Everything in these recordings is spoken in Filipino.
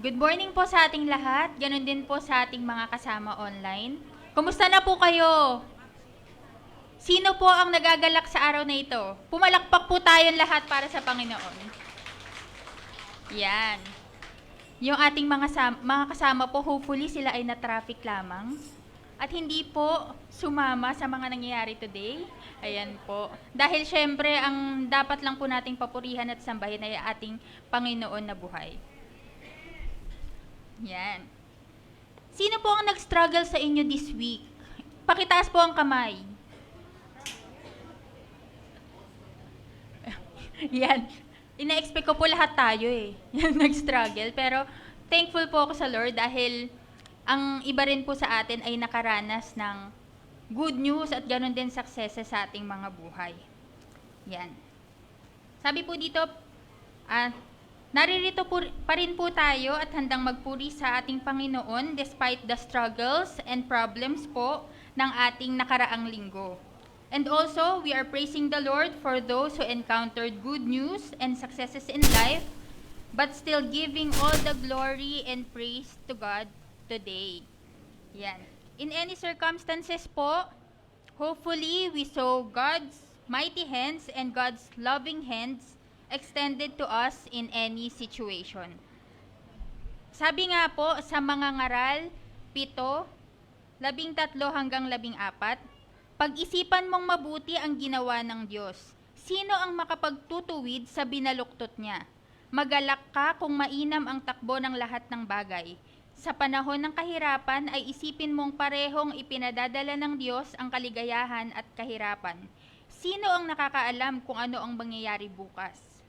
Good morning po sa ating lahat, ganun din po sa ating mga kasama online. Kumusta na po kayo? Sino po ang nagagalak sa araw na ito? Pumalakpak po tayong lahat para sa Panginoon. Yan. Yung ating mga kasama po, hopefully sila ay na-traffic lamang. At hindi po sumama sa mga nangyayari today. Ayan po. Dahil syempre, ang dapat lang po nating papurihan at sambahin ay ating Panginoon na buhay. Yan. Sino po ang nag-struggle sa inyo this week? Pakitaas po ang kamay. Yan. Ina-expect ko po lahat tayo eh. Nag-struggle. Pero thankful po ako sa Lord dahil ang iba rin po sa atin ay nakaranas ng good news at ganoon din successes sa ating mga buhay. Yan. Sabi po dito, naririto pa rin po tayo at handang magpuri sa ating Panginoon despite the struggles and problems po ng ating nakaraang linggo. And also, we are praising the Lord for those who encountered good news and successes in life, but still giving all the glory and praise to God today. Yan. In any circumstances po, hopefully we saw God's mighty hands and God's loving hands extended to us in any situation. Sabi nga po sa mga ngaral, 7, 13 hanggang 14, pag-isipan mong mabuti ang ginawa ng Diyos. Sino ang makapagtutuwid sa binaluktot niya? Magalak ka kung mainam ang takbo ng lahat ng bagay. Sa panahon ng kahirapan ay isipin mong parehong ipinadadala ng Diyos ang kaligayahan at kahirapan. Sino ang nakakaalam kung ano ang mangyayari bukas?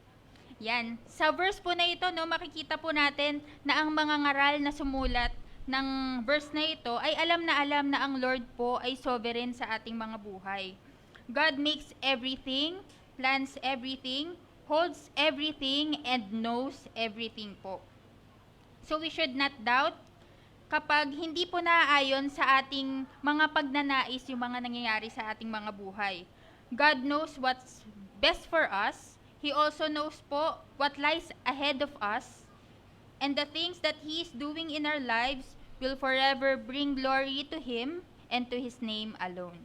Yan. Sa verse po na ito, makikita po natin na ang mga ngaral na sumulat ng verse na ito ay alam na ang Lord po ay sovereign sa ating mga buhay. God makes everything, plans everything, holds everything, and knows everything po. So we should not doubt kapag hindi po naaayon sa ating mga pagnanais yung mga nangyayari sa ating mga buhay. God knows what's best for us. He also knows po what lies ahead of us. And the things that He is doing in our lives will forever bring glory to Him and to His name alone.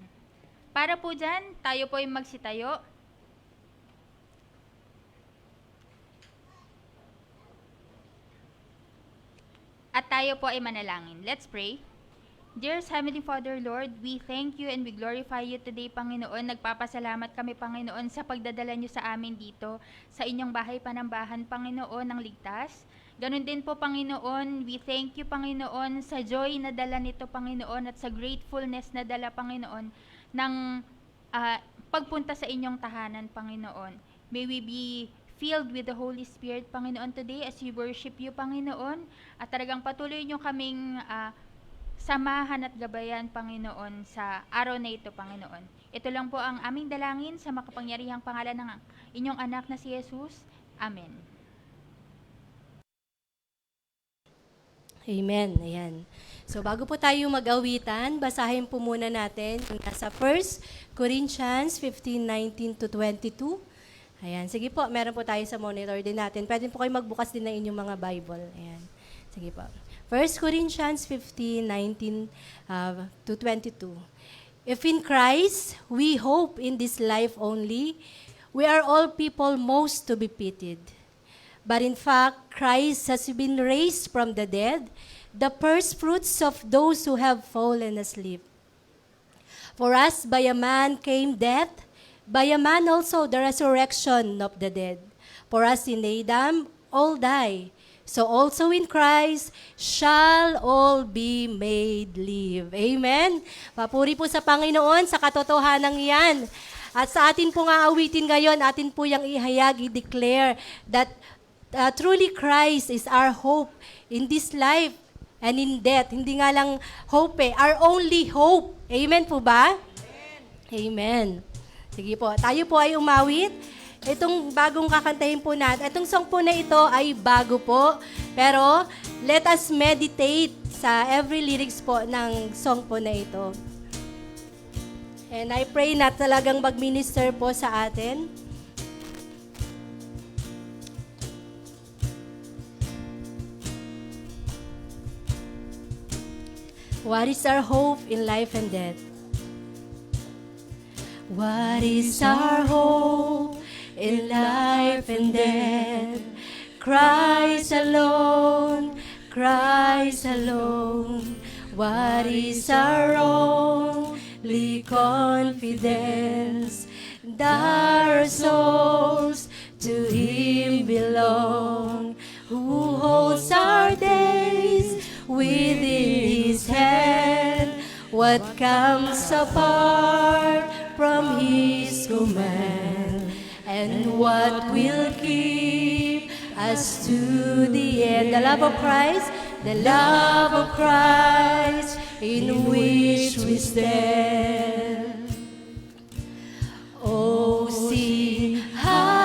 Para po dyan, tayo po ay magsitayo. At tayo po ay manalangin. Let's pray. Dearest Heavenly Father, Lord, we thank you and we glorify you today, Panginoon. Nagpapasalamat kami, Panginoon, sa pagdadala niyo sa amin dito, sa inyong bahay panambahan, Panginoon, ng ligtas. Ganon din po, Panginoon, we thank you, Panginoon, sa joy na dala nito, Panginoon, at sa gratefulness na dala, Panginoon, ng pagpunta sa inyong tahanan, Panginoon. May we be filled with the Holy Spirit, Panginoon, today as we worship you, Panginoon, at talagang patuloy niyo kaming samahan at gabayan, Panginoon, sa araw na ito, Panginoon. Ito lang po ang aming dalangin sa makapangyarihang pangalan ng inyong anak na si Jesus. Amen. Amen. Ayan. So bago po tayo mag-awitan, basahin po muna natin yung nasa 1 Corinthians 15:19-22. Ayan. Sige po, meron po tayo sa monitor din natin. Pwede po kayo magbukas din ng inyong mga Bible. Ayan. Sige po. 1 Corinthians 15:19-22. If in Christ we hope in this life only, we are all people most to be pitied. But in fact, Christ has been raised from the dead, the first fruits of those who have fallen asleep. For as by a man came death, by a man also the resurrection of the dead. For as in Adam all die, so also in Christ shall all be made live. Amen? Papuri po sa Panginoon sa katotohanan yan. At sa atin po nga awitin ngayon, atin po yung ihayag, i-declare that truly Christ is our hope in this life and in death. Hindi nga lang hope our only hope. Amen po ba? Amen. Amen. Sige po, tayo po ay umawit. Itong bagong kakantahin po natin, itong song po na ito ay bago po. Pero let us meditate sa every lyrics po ng song po na ito. And I pray na talagang mag-minister po sa atin. What is our hope in life and death? What is our hope in life and death? Christ alone, Christ alone. What is our only confidence? That our souls to Him belong, who holds our days within His hand. What comes apart from His command, and what will keep us to the end? The love of Christ, the love of Christ, in which we stand. Oh, sing hallelujah,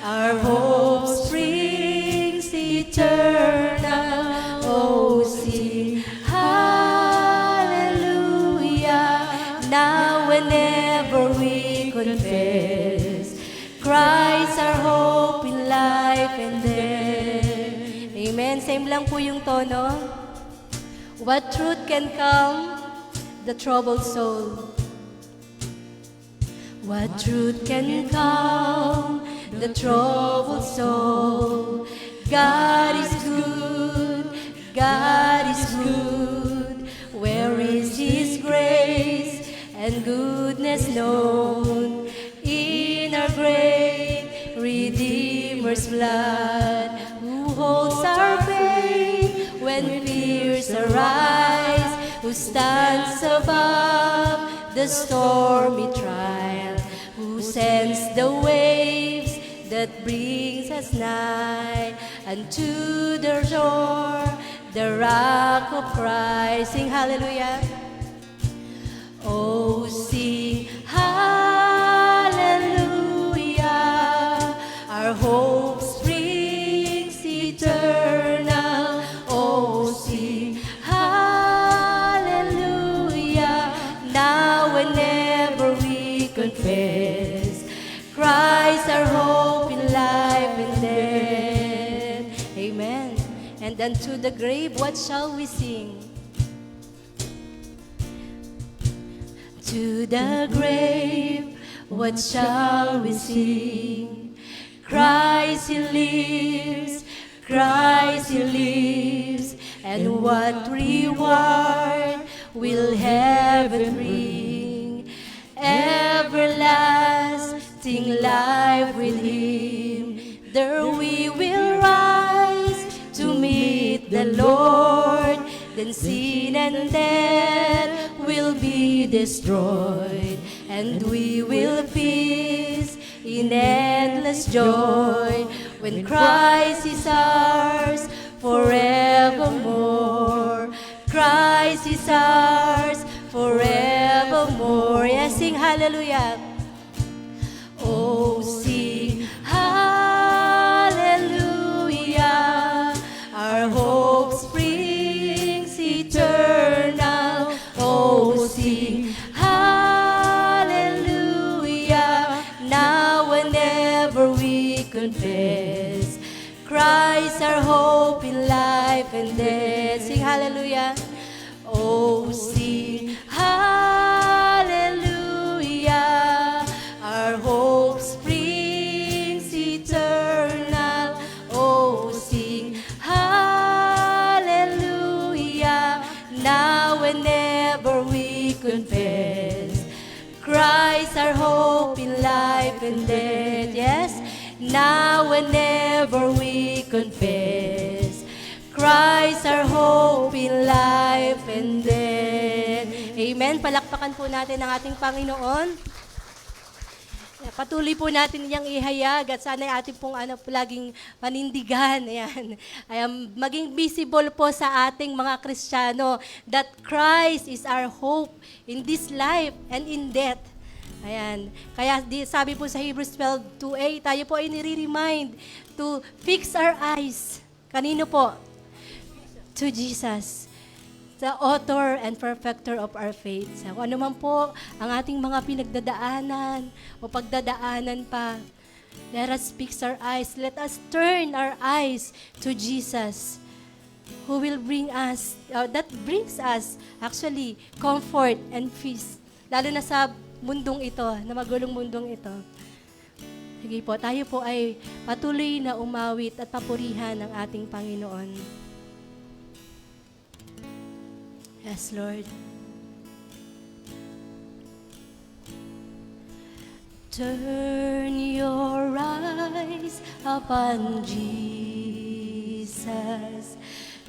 our hope springs eternal. Oh, sing hallelujah, now whenever we confess, Christ our hope in life and death. Amen. Same lang po yung tono. What truth can calm the troubled soul? What truth can calm the troubled soul? God is good, God is good. Where is His grace and goodness known? In our great Redeemer's blood, who holds our faith when fears arise, who stands above the stormy trial, who sends the waves that brings us nigh unto the shore, the rock of Christ. Sing hallelujah. Oh, sing hallelujah, our hope springs eternal. Oh, sing hallelujah, now whenever we confess, Christ our hope in life and death. Amen. And unto the grave, what shall we sing? To the grave, what shall we sing? Christ He lives, Christ He lives, and what reward will heaven bring? Everlasting life with Him, there we will rise to meet the Lord. Then sin and death will be destroyed, and we will feast in endless joy when Christ is ours forevermore. Christ is ours forevermore. Yes, sing hallelujah. Oh, sing hallelujah, our hope springs eternal. Oh, sing hallelujah, now whenever we confess, Christ our hope in life and death. Sing hallelujah. Oh, sing hallelujah, our hope springs eternal. Oh, sing hallelujah, now whenever we confess, Christ our hope in life and death. Yes, now whenever we confess, Christ our hope in life and death. Amen. Palakpakan po natin ang ating Panginoon. Patuloy po natin niyang ihayag at sana ay ating pong laging panindigan. Ayan. Maging visible po sa ating mga Kristiyano that Christ is our hope in this life and in death. Ayan. Kaya sabi po sa Hebrews 12:2a, tayo po ay nire-remind to fix our eyes. Kanino po? To Jesus, the author and perfecter of our faith. So, kung ano man po ang ating mga pinagdadaanan o pagdadaanan pa, let us fix our eyes. Let us turn our eyes to Jesus. who will bring us, that brings us actually comfort and peace. Lalo na sa mundong ito, na magulong mundong ito. Sige po, tayo po ay patuloy na umawit at papurihan ng ating Panginoon. Yes, Lord. Turn your eyes upon Jesus.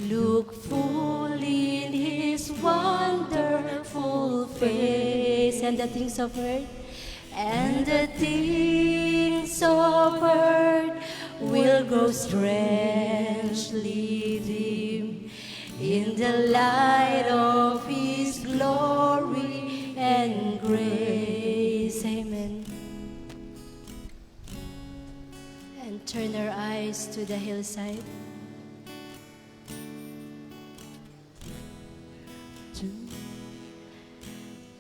Look full in His wonderful face. And the things of earth, and the things of earth will grow strangely dim in the light of His glory and grace. Amen. And turn our eyes to the hillside.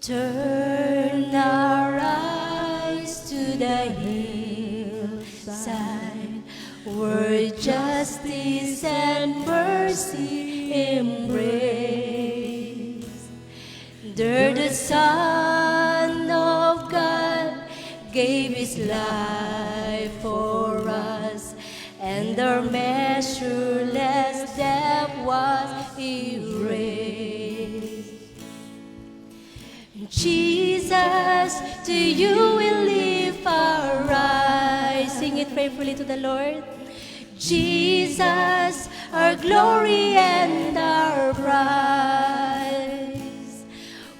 Turn our eyes to the hillside, where justice and mercy embrace. There the Son of God gave His life for us, and our measureless debt was erased. Jesus, to you we lift our eyes. Sing it prayerfully to the Lord. Jesus, our glory and our prize.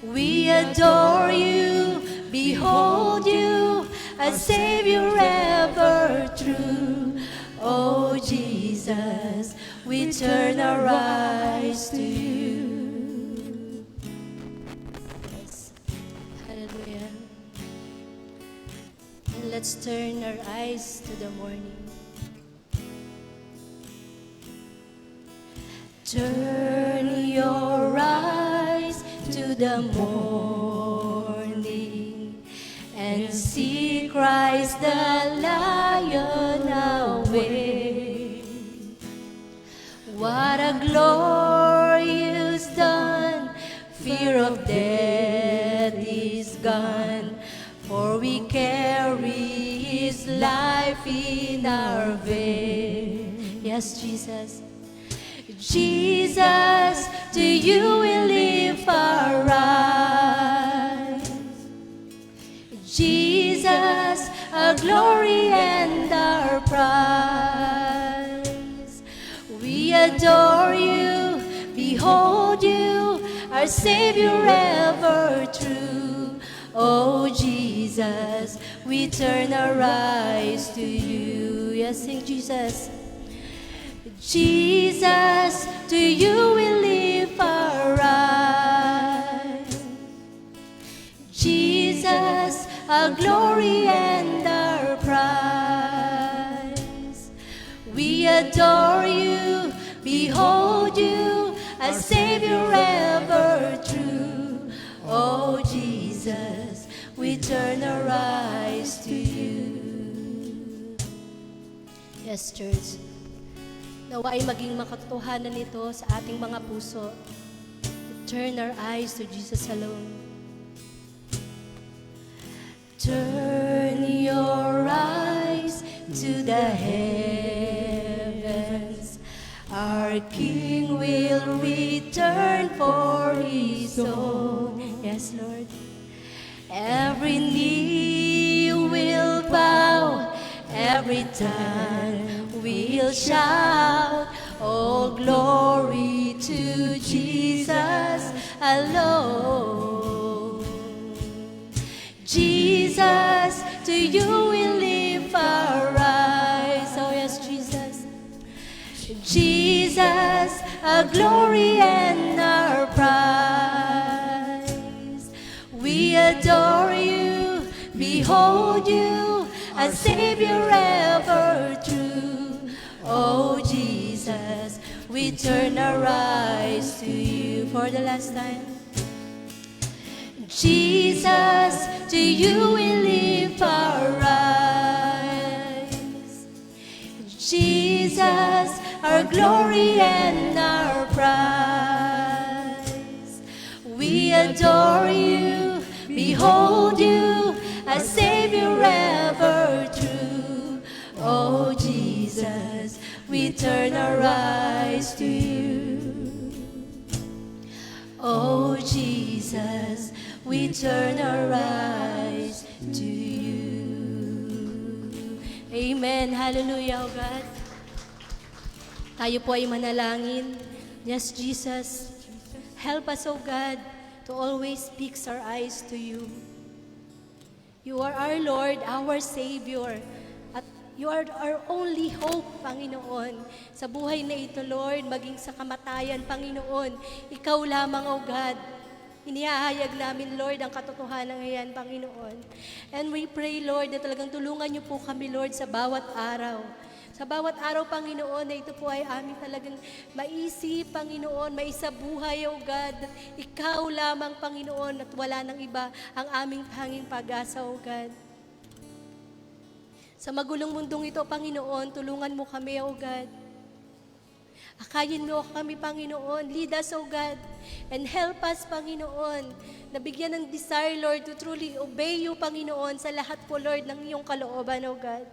We adore you, behold you, a Savior ever true. Oh Jesus, we turn our eyes to you. Yes. Hallelujah. And let's turn our eyes to the morning. Turn your eyes to the morning and see Christ the Lion away. What a glorious dawn, fear of death is gone, for we carry His life in our veins. Yes, Jesus. Jesus, to you we lift our eyes. Jesus, our glory and our prize. We adore you, behold you, our Savior ever true. Oh Jesus, we turn our eyes to you. Yes, sing Jesus. Jesus, to you we lift our eyes. Jesus, our glory and our prize. We adore you, behold you, a Savior ever true. Oh Jesus, we turn our eyes to you. Yes, church. Nawa ay maging makatotohanan nito sa ating mga puso. Turn our eyes to Jesus alone. Turn your eyes to the heavens. Our King will return for His own. Yes, Lord. Every knee will bow, every tongue will shout, all glory to Jesus alone. Jesus, to you we lift our eyes. Oh yes, Jesus. Jesus, our glory and our prize. We adore you, behold you, a Savior ever true. Oh Jesus, we turn our eyes to you for the last time. Jesus, to you we lift our eyes. Jesus, our glory and our prize. We adore you, behold you, a Savior ever true. Oh Jesus, we turn our eyes to you. Oh Jesus, we turn our eyes to you. Amen. Hallelujah, oh God. Tayo po ay manalangin. Yes, Jesus, help us, oh God, to always fix our eyes to you. You are our Lord, our Savior. At you are our only hope, Panginoon. Sa buhay na ito, Lord, maging sa kamatayan, Panginoon, ikaw lamang, O God. Inihahayag namin, Lord, ang katotohanan ngayon, Panginoon. And we pray, Lord, na talagang tulungan niyo po kami, Lord, sa bawat araw. Sa bawat araw, Panginoon, na ito po ay aming talagang maisip, Panginoon, maisabuhay, O God. Ikaw lamang, Panginoon, at wala nang iba ang aming tanging pag-asa, O God. Sa magulong mundong ito, Panginoon, tulungan mo kami, O God. Akayin mo kami, Panginoon. Lead us, O God. And help us, Panginoon, na bigyan ng desire, Lord, to truly obey you, Panginoon, sa lahat po, Lord, ng iyong kalooban, O God.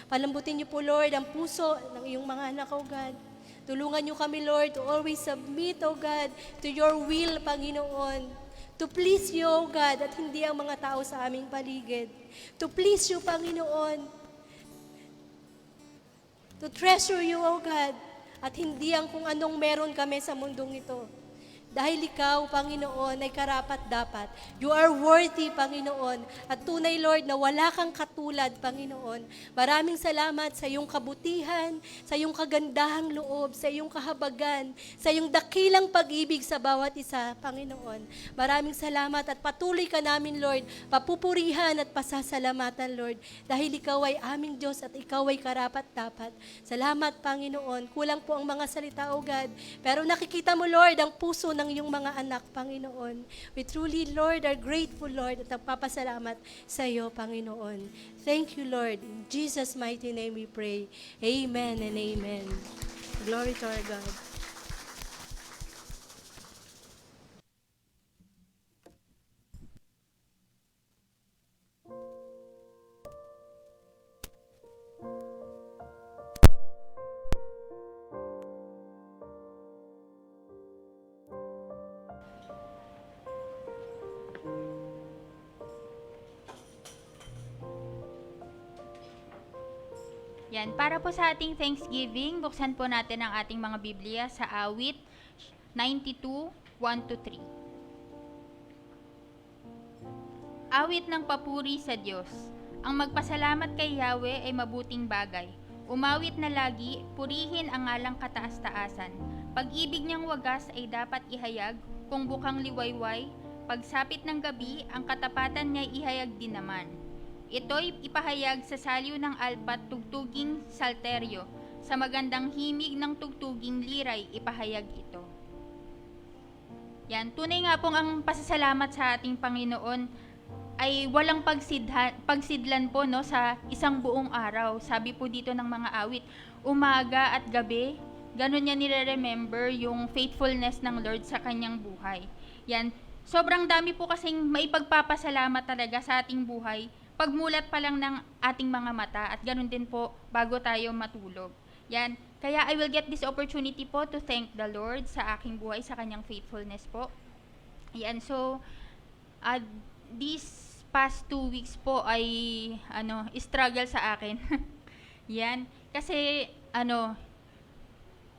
Palambutin niyo po, Lord, ang puso ng iyong mga anak, O God. Tulungan niyo kami, Lord, to always submit, O God, to your will, Panginoon. To please you, O God, at hindi ang mga tao sa aming paligid. To please you, Panginoon. To treasure you, O God, at hindi ang kung anong meron kami sa mundong ito. Dahil ikaw, Panginoon, ay karapat-dapat. You are worthy, Panginoon. At tunay, Lord, na wala kang katulad, Panginoon. Maraming salamat sa iyong kabutihan, sa iyong kagandahang loob, sa iyong kahabagan, sa iyong dakilang pag-ibig sa bawat isa, Panginoon. Maraming salamat at patuloy ka namin, Lord, papupurihan at pasasalamatan, Lord. Dahil ikaw ay aming Diyos at ikaw ay karapat-dapat. Salamat, Panginoon. Kulang po ang mga salita, O God. Pero nakikita mo, Lord, ang puso ng iyong mga anak, Panginoon. We truly, Lord, are grateful, Lord, at nagpapasalamat sa iyo, Panginoon. Thank you, Lord. In Jesus' mighty name we pray. Amen and amen. Glory to our God. Yan, para po sa ating Thanksgiving, buksan po natin ang ating mga Biblia sa awit 92, 1-3. Awit ng papuri sa Diyos. Ang magpasalamat kay Yahweh ay mabuting bagay. Umawit na lagi, purihin ang ngalang kataas-taasan. Pag-ibig niyang wagas ay dapat ihayag, kung bukang liwayway, pagsapit ng gabi, ang katapatan niya ihayag din naman. Ito'y ipahayag sa salyo ng alpat tugtuging salteryo, sa magandang himig ng tugtuging liray ipahayag ito. Yan, tunay nga pong ang pasasalamat sa ating Panginoon ay walang pagsidlan po, no, sa isang buong araw. Sabi po dito ng mga awit, umaga at gabi, ganun niya nire-remember yung faithfulness ng Lord sa kanyang buhay. Yan, sobrang dami po kasing maipagpapasalamat talaga sa ating buhay pagmulat pa lang ng ating mga mata at ganun din po bago tayo matulog. Yan. Kaya I will get this opportunity po to thank the Lord sa aking buhay, sa kanyang faithfulness po. Yan. So, these past 2 weeks po ay struggle sa akin. Yan. Kasi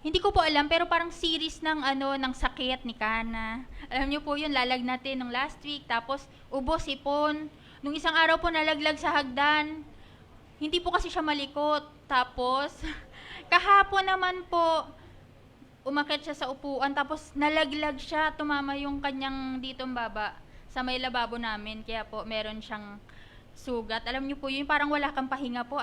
hindi ko po alam, pero parang series ng ng sakit ni Kana. Alam niyo po 'yun, lalagnatin ng last week, tapos ubo, sipon. Nung isang araw po nalaglag sa hagdan. Hindi po kasi siya malikot. Tapos kahapon naman po umakyat siya sa upuan, tapos nalaglag siya, tumama yung kanyang ditong baba sa may lababo namin, kaya po meron siyang sugat. Alam niyo po yun, parang wala kang pahinga po,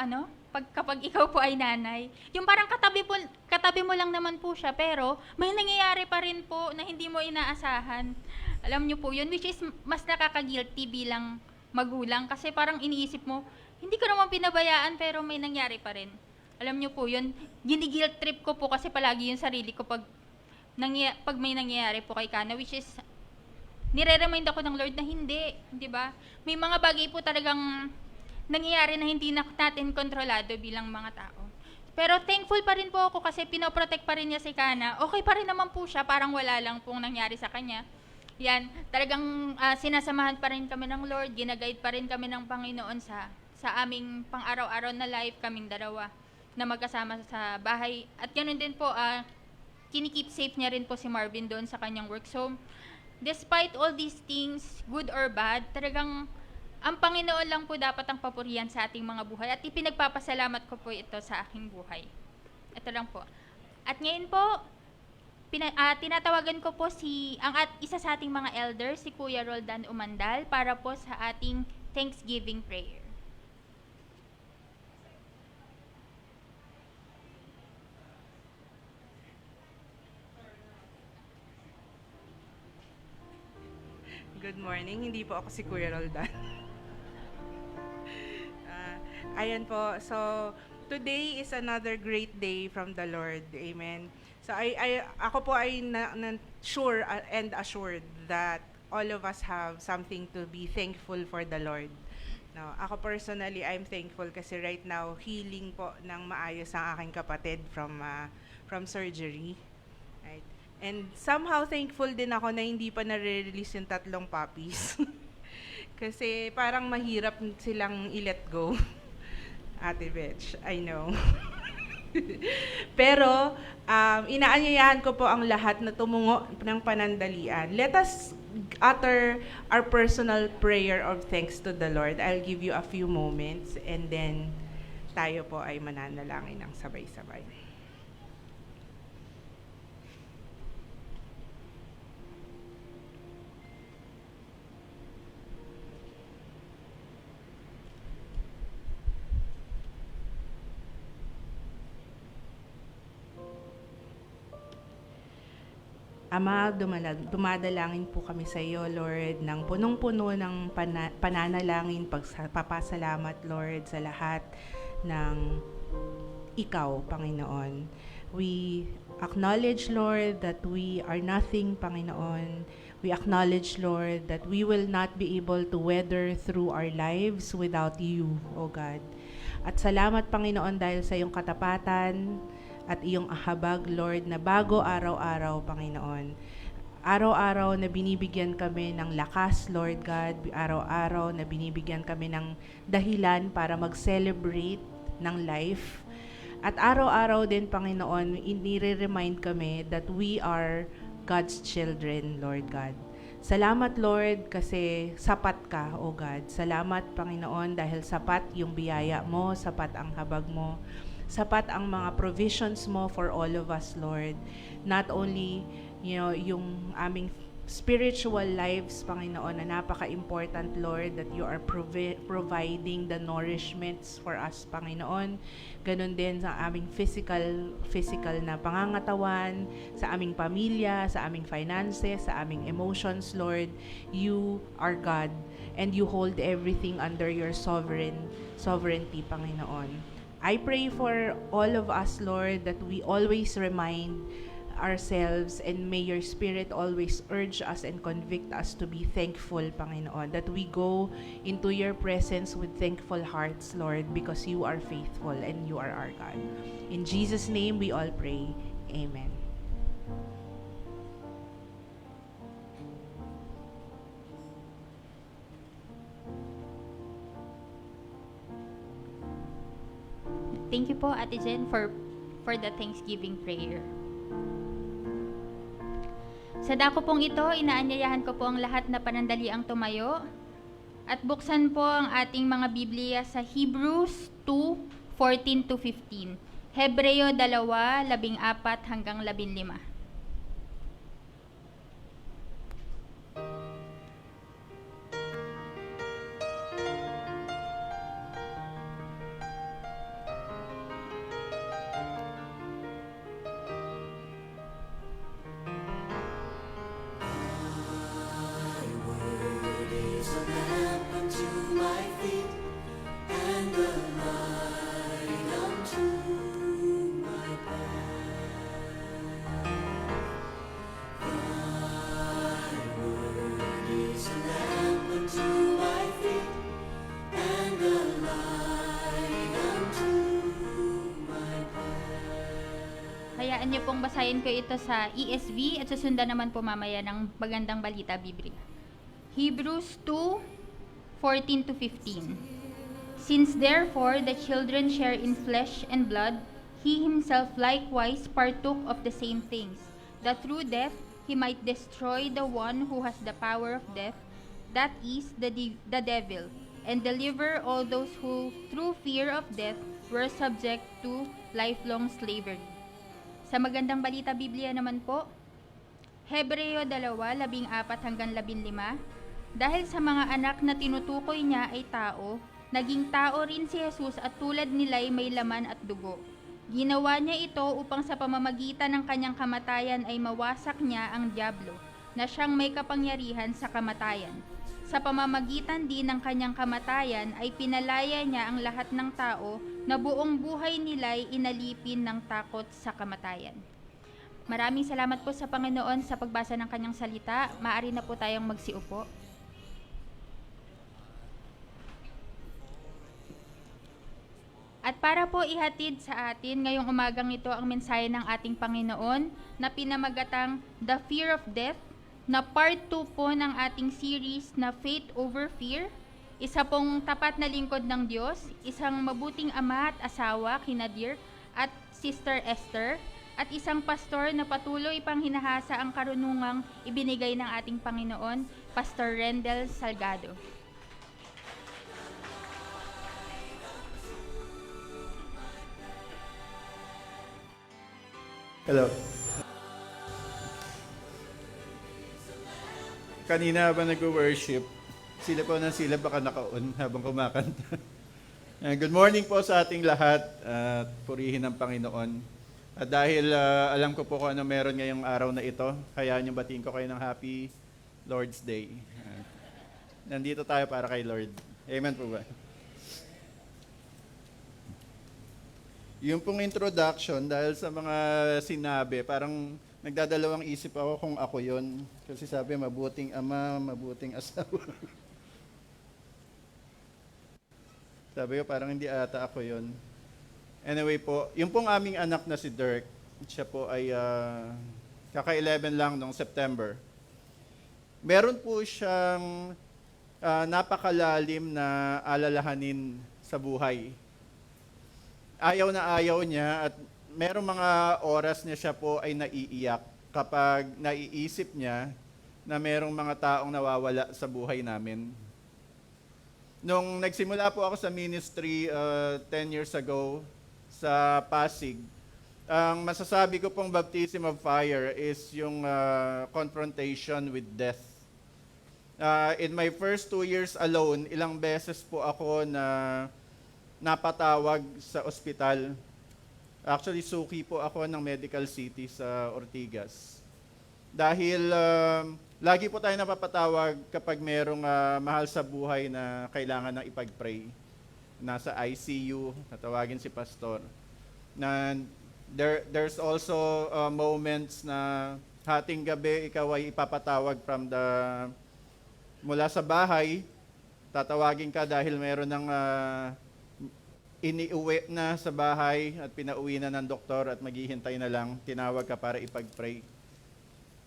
kapag ikaw po ay nanay. Yung parang katabi mo lang naman po siya, pero may nangyayari pa rin po na hindi mo inaasahan. Alam niyo po yun, which is mas nakaka-guilty bilang magulang, kasi parang iniisip mo, hindi ko naman pinabayaan, pero may nangyari pa rin. Alam niyo po yun, gini-guilt trip ko po kasi palagi yung sarili ko pag pag may nangyayari po kay Kana, which is nire-remind ako ng Lord na hindi, di ba? May mga bagay po talagang nangyayari na hindi natin kontrolado bilang mga tao. Pero thankful pa rin po ako kasi pinoprotect pa rin niya si Kana. Okay pa rin naman po siya, parang wala lang pong nangyari sa kanya. Yan, talagang sinasamahan pa rin kami ng Lord, ginaguide pa rin kami ng Panginoon sa aming pang-araw-araw na life, kaming dalawa na magkasama sa bahay. At ganoon din po, kinikip safe niya rin po si Marvin doon sa kanyang work. So, despite all these things, good or bad, talagang ang Panginoon lang po dapat ang papurihan sa ating mga buhay. At ipinagpapasalamat ko po ito sa aking buhay. Ito lang po. At ngayon po, tinatawagan ko po isa sa ating mga elders, si Kuya Roldan Umandal, para po sa ating Thanksgiving prayer. Good morning, hindi po ako si Kuya Roldan. Ayan po, so today is another great day from the Lord. Amen. So ako po ay sure and assured that all of us have something to be thankful for the Lord. No, ako personally, I'm thankful kasi right now, healing po ng maayos ang aking kapatid from surgery. Right? And somehow thankful din ako na hindi pa nare-release yung 3 puppies. Kasi parang mahirap silang i-let go. Ate Betch, I know. Pero inaanyayahan ko po ang lahat na tumungo ng panandalian. Let us utter our personal prayer of thanks to the Lord. I'll give you a few moments and then tayo po ay mananalangin ng sabay-sabay. Ama, dumadalangin po kami sa iyo, Lord, ng punong-puno ng pananalangin, papasalamat, Lord, sa lahat ng ikaw, Panginoon. We acknowledge, Lord, that we are nothing, Panginoon. We acknowledge, Lord, that we will not be able to weather through our lives without you, O God. At salamat, Panginoon, dahil sa iyong katapatan, at iyong habag, Lord, na bago araw-araw, Panginoon. Araw-araw na binibigyan kami ng lakas, Lord God. Araw-araw na binibigyan kami ng dahilan para mag-celebrate ng life. At araw-araw din, Panginoon, inire-remind kami that we are God's children, Lord God. Salamat, Lord, kasi sapat ka, O God. Salamat, Panginoon, dahil sapat yung biyaya mo, sapat ang habag mo. Sapat ang mga provisions mo for all of us, Lord. Not only, yung aming spiritual lives, Panginoon, na napaka-important, Lord, that you are providing the nourishments for us, Panginoon. Ganon din sa aming physical na pangangatawan, sa aming pamilya, sa aming finances, sa aming emotions, Lord. You are God, and you hold everything under your sovereignty, Panginoon. I pray for all of us, Lord, that we always remind ourselves and may your Spirit always urge us and convict us to be thankful, Panginoon, that we go into your presence with thankful hearts, Lord, because you are faithful and you are our God. In Jesus' name we all pray. Amen. Thank you po, Ate Jen, for the Thanksgiving prayer. Sa dako pong ito, inaanyayahan ko po ang lahat na panandaliang tumayo at buksan po ang ating mga Biblia sa Hebrews 2:14-15. Hebreo 2:14 hanggang 15. pong basahin ko ito sa ESV at susundan naman po mamaya ng magandang balita Biblia. Hebrews 2:14 to 15. Since therefore the children share in flesh and blood, he himself likewise partook of the same things, that through death he might destroy the one who has the power of death, that is, the devil, and deliver all those who, through fear of death, were subject to lifelong slavery. Sa magandang balita Biblia naman po, Hebreo 2:14 hanggang 15, dahil sa mga anak na tinutukoy niya ay tao, naging tao rin si Jesus at tulad nila'y may laman at dugo. Ginawa niya ito upang sa pamamagitan ng kanyang kamatayan ay mawasak niya ang dyablo, na siyang may kapangyarihan sa kamatayan. Sa pamamagitan din ng kanyang kamatayan ay pinalaya niya ang lahat ng tao na buong buhay nila'y inalipin ng takot sa kamatayan. Maraming salamat po sa Panginoon sa pagbasa ng kanyang salita. Maaari na po tayong magsiupo. At para po ihatid sa atin ngayong umagang ito ang mensahe ng ating Panginoon na pinamagatang The Fear of Death, na part 2 po ng ating series na Faith Over Fear, isa pong tapat na lingkod ng Diyos, isang mabuting ama at asawa kina Dirk at Sister Esther, at isang pastor na patuloy pang hinahasa ang karunungang ibinigay ng ating Panginoon, Pastor Rendel Salgado. Hello. Kanina habang nag-worship, sila baka naka-on habang kumakanta. Good morning po sa ating lahat at purihin ng Panginoon. At dahil alam ko po kung ano meron ngayong araw na ito, kaya niyo batiin ko kayo ng Happy Lord's Day. Nandito tayo para kay Lord. Amen po ba? Yung pong introduction, dahil sa mga sinabi, parang nagdadalawang isip ako kung ako yon. Kasi sabi, mabuting ama, mabuting asawa. Sabi ko, parang hindi ata ako yon. Anyway po, yung pong aming anak na si Dirk, siya po ay kaka-11 lang noong September. Meron po siyang napakalalim na alalahanin sa buhay. Ayaw na ayaw niya at merong mga oras niya siya po ay naiiyak kapag naiisip niya na merong mga taong nawawala sa buhay namin. Nung nagsimula po ako sa ministry 10 years ago sa Pasig, ang masasabi ko pong baptism of fire is yung confrontation with death. In my first 2 years alone, ilang beses po ako na napatawag sa ospital. Actually, suki po ako ng Medical City sa Ortigas. Dahil lagi po tayo napapatawag kapag merong mahal sa buhay na kailangan ng ipag-pray. Nasa ICU, tatawagin si pastor. Na there's also moments na hating gabi ikaw ay ipapatawag mula sa bahay, tatawagin ka dahil meron ng iniuwi na sa bahay at pinauwi na ng doktor at maghihintay na lang, tinawag ka para ipag-pray.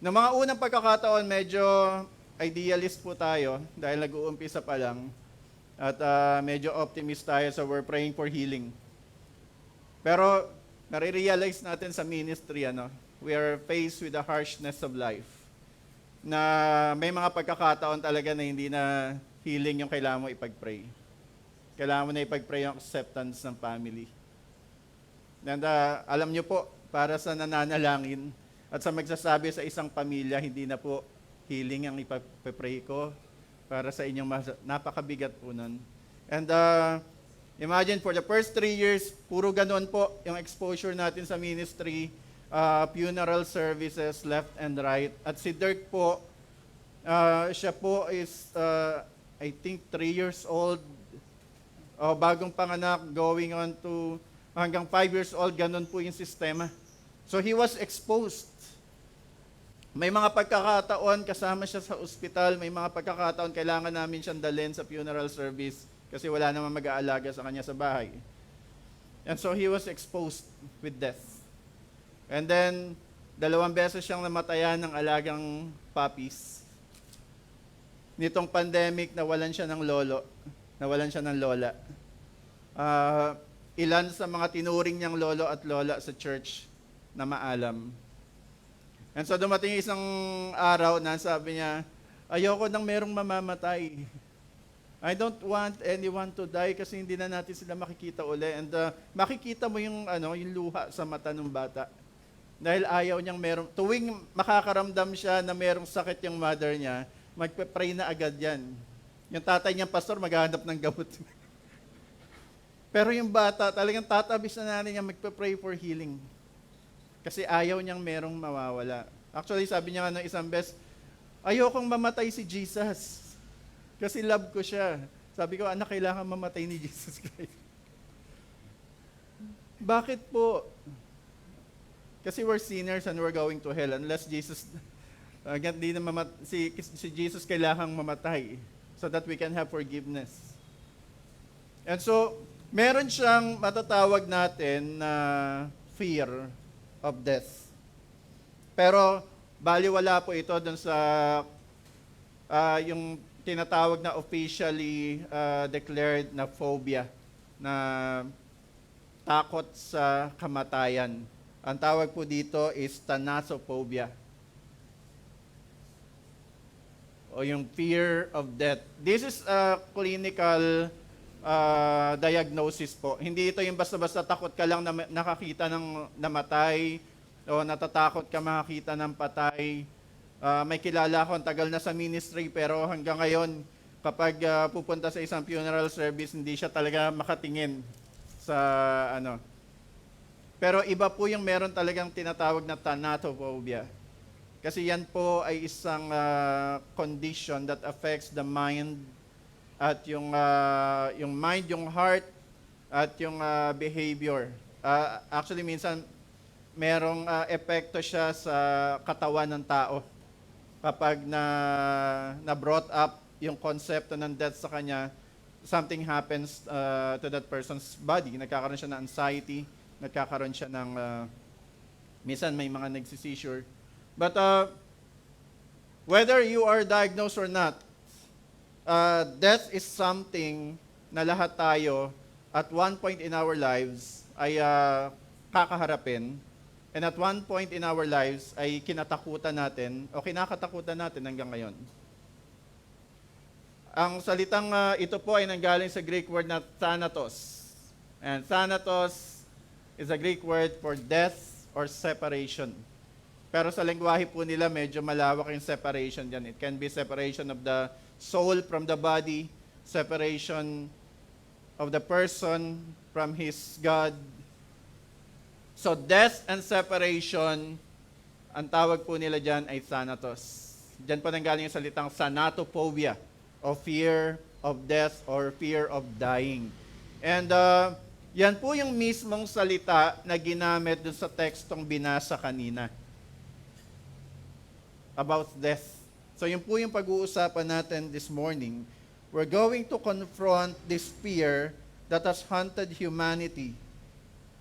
Noong mga unang pagkakataon, medyo idealist po tayo dahil nag-uumpisa pa lang at medyo optimist tayo, so we're praying for healing. Pero nare-realize natin sa ministry, we are faced with the harshness of life, na may mga pagkakataon talaga na hindi na healing yung kailangan mo ipag-pray. Kailangan mo na ipag-pray yung acceptance ng family. And alam nyo po, para sa nananalangin at sa magsasabi sa isang pamilya, hindi na po healing ang ipag-pray ko para sa inyong napakabigat po nun. And imagine for the first 3 years, puro ganun po yung exposure natin sa ministry, funeral services left and right. At si Dirk po, siya po is, I think 3 years old, bagong panganak, going on to hanggang 5 years old, ganun po yung sistema. So he was exposed. May mga pagkakataon kasama siya sa ospital, may mga pagkakataon kailangan namin siyang dalhin sa funeral service kasi wala namang mag-aalaga sa kanya sa bahay. And so he was exposed with death. And then, 2 beses siyang namatayan ng alagang puppies. Nitong pandemic, nawalan siya ng lolo, nawalan siya ng lola. Ilan sa mga tinuring niyang lolo at lola sa church na maalam. And so dumating isang araw na sabi niya, ayoko nang merong mamamatay. I don't want anyone to die kasi hindi na natin sila makikita uli. And makikita mo yung luha sa mata ng bata. Dahil ayaw niyang tuwing makakaramdam siya na merong sakit yung mother niya, magpe-pray na agad yan. Yung tatay niyang pastor, maghahanap ng gamot. Pero yung bata, talagang tatabis na nanay niya, magpe-pray for healing. Kasi ayaw niyang merong mawawala. Actually, sabi niya nga isang beses, ayokong mamatay si Jesus. Kasi love ko siya. Sabi ko, anak, kailangan mamatay ni Jesus Christ. Bakit po? Kasi we're sinners and we're going to hell unless Jesus, si Jesus kailangang mamatay so that we can have forgiveness. And so, meron siyang matatawag natin na fear of death. Pero, baliwala po ito dun sa yung tinatawag na officially declared na phobia, na takot sa kamatayan. Ang tawag po dito is thanatophobia. O yung fear of death. This is a clinical diagnosis po. Hindi ito yung basta-basta takot ka lang na nakakita ng namatay o natatakot ka makakita ng patay. May kilala ko, ang tagal na sa ministry pero hanggang ngayon kapag pupunta sa isang funeral service, hindi siya talaga makatingin sa Pero iba po yung meron talagang tinatawag na thanatophobia. Kasi yan po ay isang condition that affects the mind at yung mind, yung heart at yung behavior. Actually minsan merong epekto siya sa katawan ng tao. Kapag na brought up yung konsepto ng death sa kanya, something happens to that person's body. Nagkakaroon siya ng anxiety, nagkakaroon siya ng, minsan may mga nagsisisure. But whether you are diagnosed or not, death is something na lahat tayo at one point in our lives ay kakaharapin. And at one point in our lives ay kinatakutan natin o kinakatakutan natin hanggang ngayon. Ang salitang ito po ay nanggaling sa Greek word na thanatos. And thanatos is a Greek word for death or separation. Pero sa lengguwahe po nila, medyo malawak yung separation dyan. It can be separation of the soul from the body, separation of the person from his God. So death and separation, ang tawag po nila dyan ay thanatos. Dyan po nanggaling yung salitang thanatophobia, o fear of death or fear of dying. And yan po yung mismong salita na ginamit dun sa tekstong binasa kanina about death. So yun po yung pag-uusapan natin this morning. We're going to confront this fear that has haunted humanity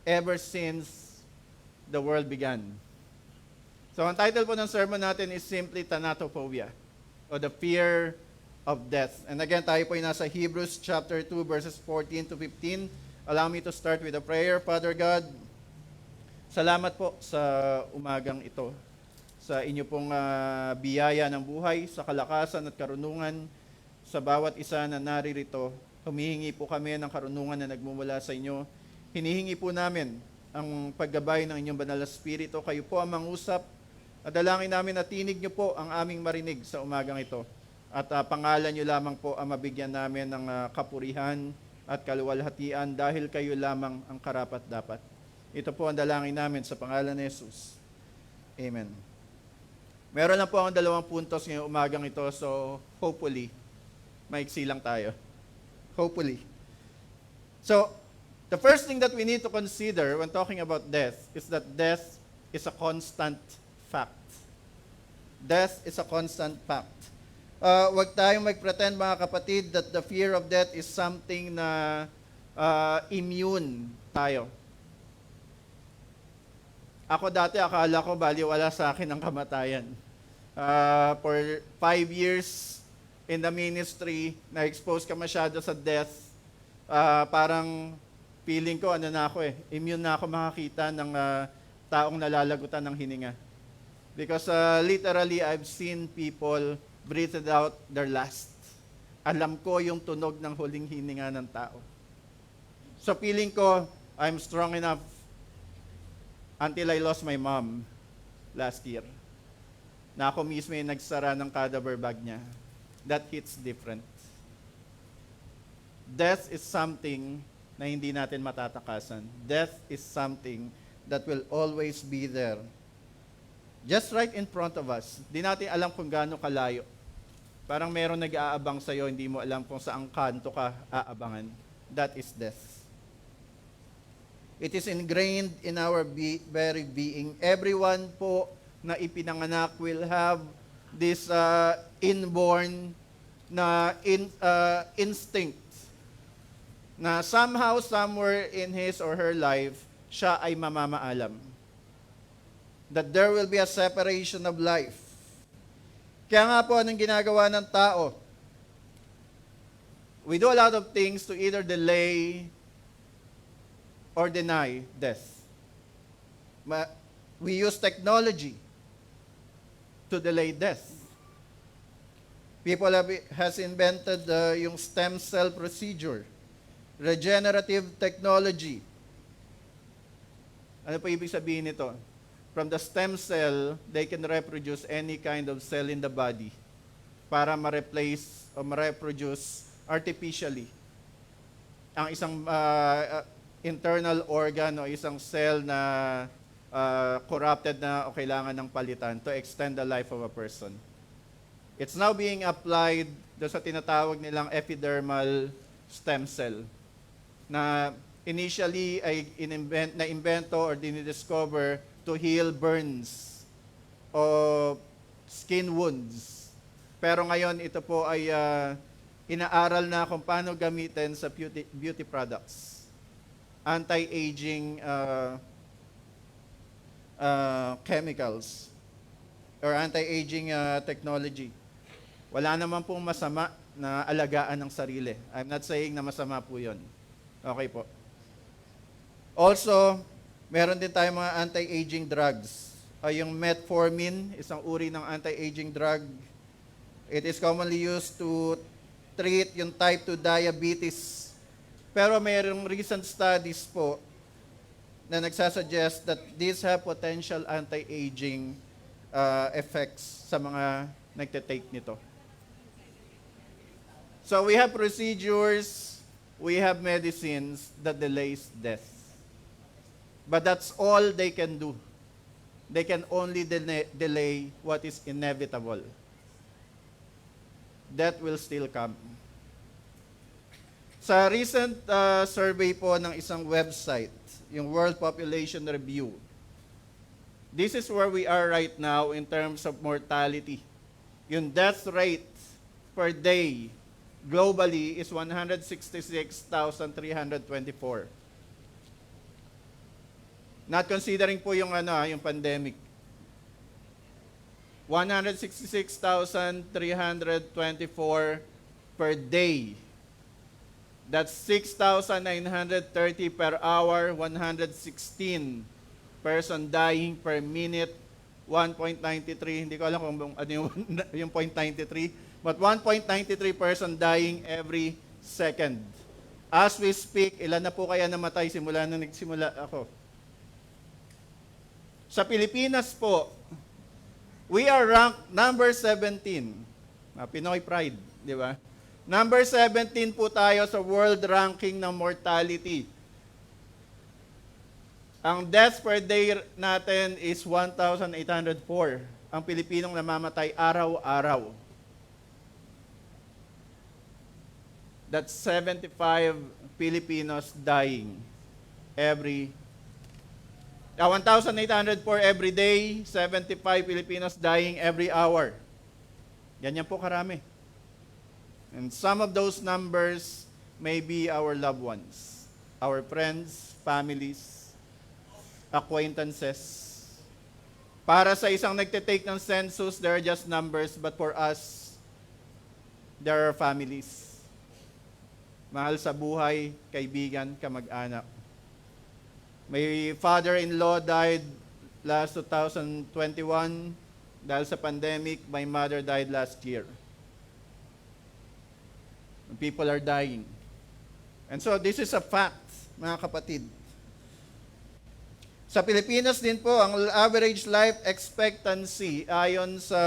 ever since the world began. So ang title po ng sermon natin is simply Thanatophobia, o the fear of death. And again, tayo po ay nasa Hebrews chapter 2 verses 14 to 15. Allow me to start with a prayer. Father God, salamat po sa umagang ito, sa inyo pong biyaya ng buhay, sa kalakasan at karunungan sa bawat isa na naririto. Humihingi po kami ng karunungan na nagmumula sa inyo. Hinihingi po namin ang paggabay ng inyong banal na spirito. Kayo po ang mangusap. At dalangin namin na tinig niyo po ang aming marinig sa umagang ito. At pangalan niyo lamang po ang mabigyan namin ng kapurihan at kaluwalhatian dahil kayo lamang ang karapat-dapat. Ito po ang dalangin namin sa pangalan ni Jesus. Amen. Meron lang po akong 2 puntos ngayong umagang ito, so hopefully, maiksi lang tayo. Hopefully. So, the first thing that we need to consider when talking about death is that death is a constant fact. Death is a constant fact. Huwag tayong mag-pretend, mga kapatid, that the fear of death is something na immune tayo. Ako dati, akala ko baliwala sa akin ang kamatayan. For 5 years in the ministry, na-expose ka masyado sa death. Parang feeling ko, immune na ako makakita ng taong nalalagutan ng hininga. Because literally, I've seen people breathe out their last. Alam ko yung tunog ng huling hininga ng tao. So feeling ko, I'm strong enough until I lost my mom last year. Na ako mismo yung nagsara ng cadaver bag niya. That hits different. Death is something na hindi natin matatakasan. Death is something that will always be there. Just right in front of us. Di natin alam kung gaano kalayo. Parang meron nag-aabang sa'yo, hindi mo alam kung saang kanto ka aabangan. That is death. It is ingrained in our very being. Everyone po na ipinanganak will have this inborn na instinct na somehow, somewhere in his or her life, siya ay mamamaalam. That there will be a separation of life. Kaya nga po, anong ginagawa ng tao? We do a lot of things to either delay or deny death. We use technology to delay death. People has invented yung stem cell procedure, regenerative technology. Ano po ibig sabihin nito? From the stem cell, they can reproduce any kind of cell in the body para ma-replace o ma-reproduce artificially ang isang internal organ o isang cell na corrupted na o kailangan ng palitan to extend the life of a person. It's now being applied doon sa tinatawag nilang epidermal stem cell na initially ay na-invento or dinidiscover to heal burns o skin wounds. Pero ngayon ito po ay inaaral na kung paano gamitin sa beauty products. Anti-aging chemicals or anti-aging technology. Wala naman pong masama na alagaan ng sarili. I'm not saying na masama po yun. Okay po. Also, meron din tayong mga anti-aging drugs. Yung metformin, isang uri ng anti-aging drug. It is commonly used to treat yung type 2 diabetes. Pero mayroong recent studies po na nagsasuggest that these have potential anti-aging effects sa mga nagte-take nito. So we have procedures, we have medicines that delays death. But that's all they can do. They can only delay what is inevitable. Death will still come. Sa recent survey po ng isang website, yung World Population Review, this is where we are right now in terms of mortality. Yung death rate per day globally is 166,324. Not considering po yung yung pandemic. 166,324 per day. That's 6,930 per hour, 116 person dying per minute, 1.93. Hindi ko alam kung ano yung 0.93, but 1.93 person dying every second. As we speak, ilan na po kaya namatay simula nung nagsimula ako? Sa Pilipinas po, we are ranked number 17. Pinoy pride, di ba? Number 17 po tayo sa world ranking ng mortality. Ang deaths per day natin is 1,804. Ang Pilipinong namamatay araw-araw. That's 75 Filipinos dying every 1,804 every day, 75 Filipinos dying every hour. Ganyan po karami. And some of those numbers may be our loved ones, our friends, families, acquaintances. Para sa isang nagtitake ng census, there are just numbers, but for us, there are families. Mahal sa buhay, kaibigan, kamag-anak. My father-in-law died last 2021 dahil sa pandemic. My mother died last year. People are dying. And so this is a fact, mga kapatid. Sa Pilipinas din po, ang average life expectancy ayon sa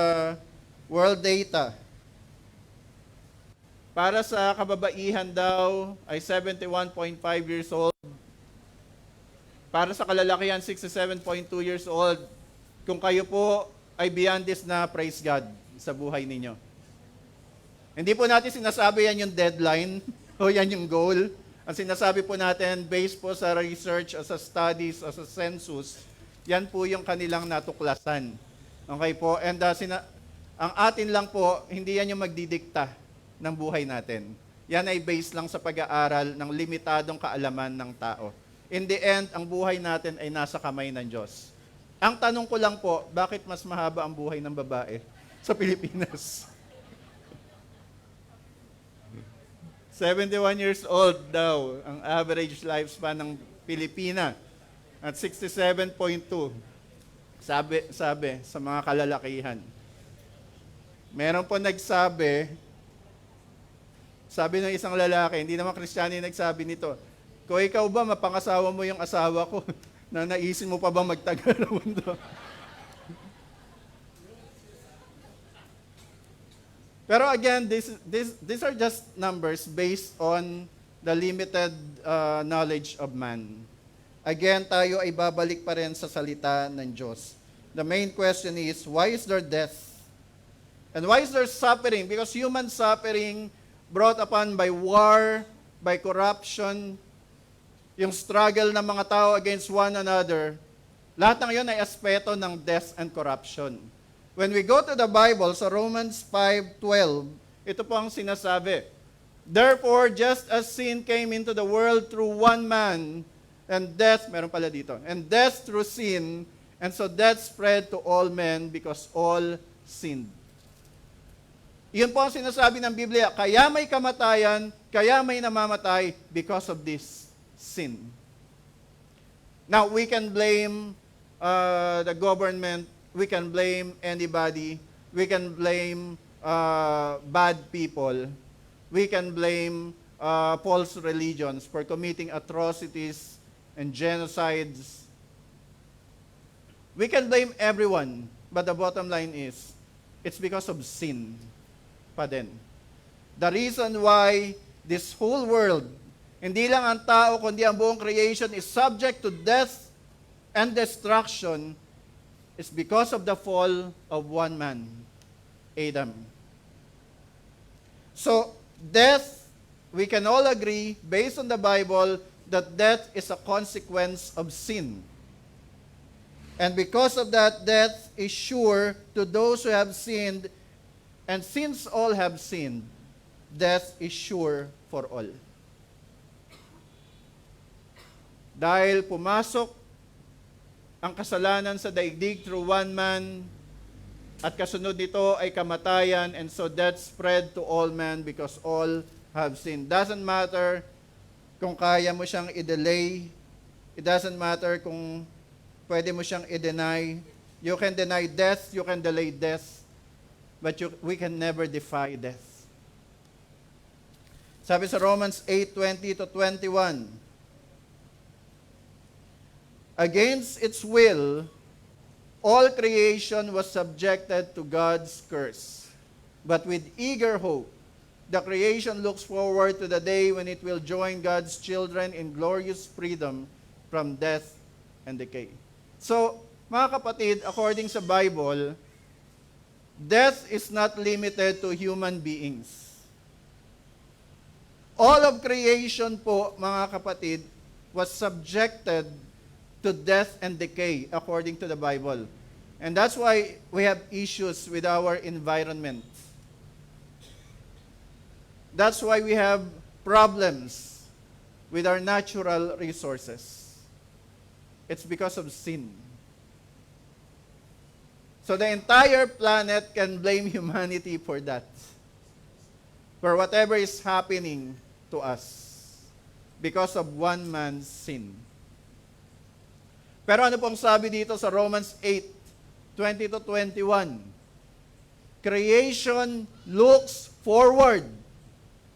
world data, para sa kababaihan daw ay 71.5 years old. Para sa kalalakihan, 67.2 years old. Kung kayo po ay beyond this na, praise God sa buhay ninyo. Hindi po natin sinasabi yan yung deadline o yan yung goal. Ang sinasabi po natin, based po sa research o sa studies o sa census, yan po yung kanilang natuklasan. Okay po? And ang atin lang po, hindi yan yung magdidikta ng buhay natin. Yan ay based lang sa pag-aaral ng limitadong kaalaman ng tao. In the end, ang buhay natin ay nasa kamay ng Diyos. Ang tanong ko lang po, bakit mas mahaba ang buhay ng babae sa Pilipinas? 71 years old daw ang average lifespan ng Pilipina at 67.2 sabi sa mga kalalakihan. Meron po nagsabi, sabi ng isang lalaki, hindi naman Kristiyano yung nagsabi nito, kung ikaw ba mapangasawa mo yung asawa ko, na naisin mo pa ba magtagal ng mundo? Pero again, these are just numbers based on the limited knowledge of man. Again, tayo ay babalik pa rin sa salita ng Diyos. The main question is, why is there death? And why is there suffering? Because human suffering brought upon by war, by corruption, yung struggle ng mga tao against one another, lahat ng yun ay aspeto ng death and corruption. When we go to the Bible, sa Romans 5:12, ito po ang sinasabi. Therefore, just as sin came into the world through one man, and death, meron pala dito, and death through sin, and so death spread to all men because all sinned. Iyon po ang sinasabi ng Biblia, kaya may kamatayan, kaya may namamatay because of this sin. Now, we can blame the government, we can blame anybody, we can blame bad people, we can blame false religions for committing atrocities and genocides. We can blame everyone, but the bottom line is, it's because of sin pa din. The reason why this whole world, hindi lang ang tao, kundi ang buong creation is subject to death and destruction is because of the fall of one man, Adam. So, death, we can all agree, based on the Bible, that death is a consequence of sin. And because of that, death is sure to those who have sinned, and since all have sinned, death is sure for all. Dahil pumasok ang kasalanan sa daigdig through one man, at kasunod nito ay kamatayan, and so death spread to all men because all have sinned. Doesn't matter kung kaya mo siyang i-delay, it doesn't matter kung pwede mo siyang i-deny. You can deny death, you can delay death, but we can never defy death. Sabi sa Romans 8:20-21, against its will, all creation was subjected to God's curse. But with eager hope, the creation looks forward to the day when it will join God's children in glorious freedom from death and decay. So, mga kapatid, according sa Bible, death is not limited to human beings. All of creation po, mga kapatid, was subjected to death and decay according to the Bible. And that's why we have issues with our environment. That's why we have problems with our natural resources. It's because of sin. So the entire planet can blame humanity for that. For whatever is happening to us because of one man's sin. Pero ano pong sabi dito sa Romans 8:20 to 21? Creation looks forward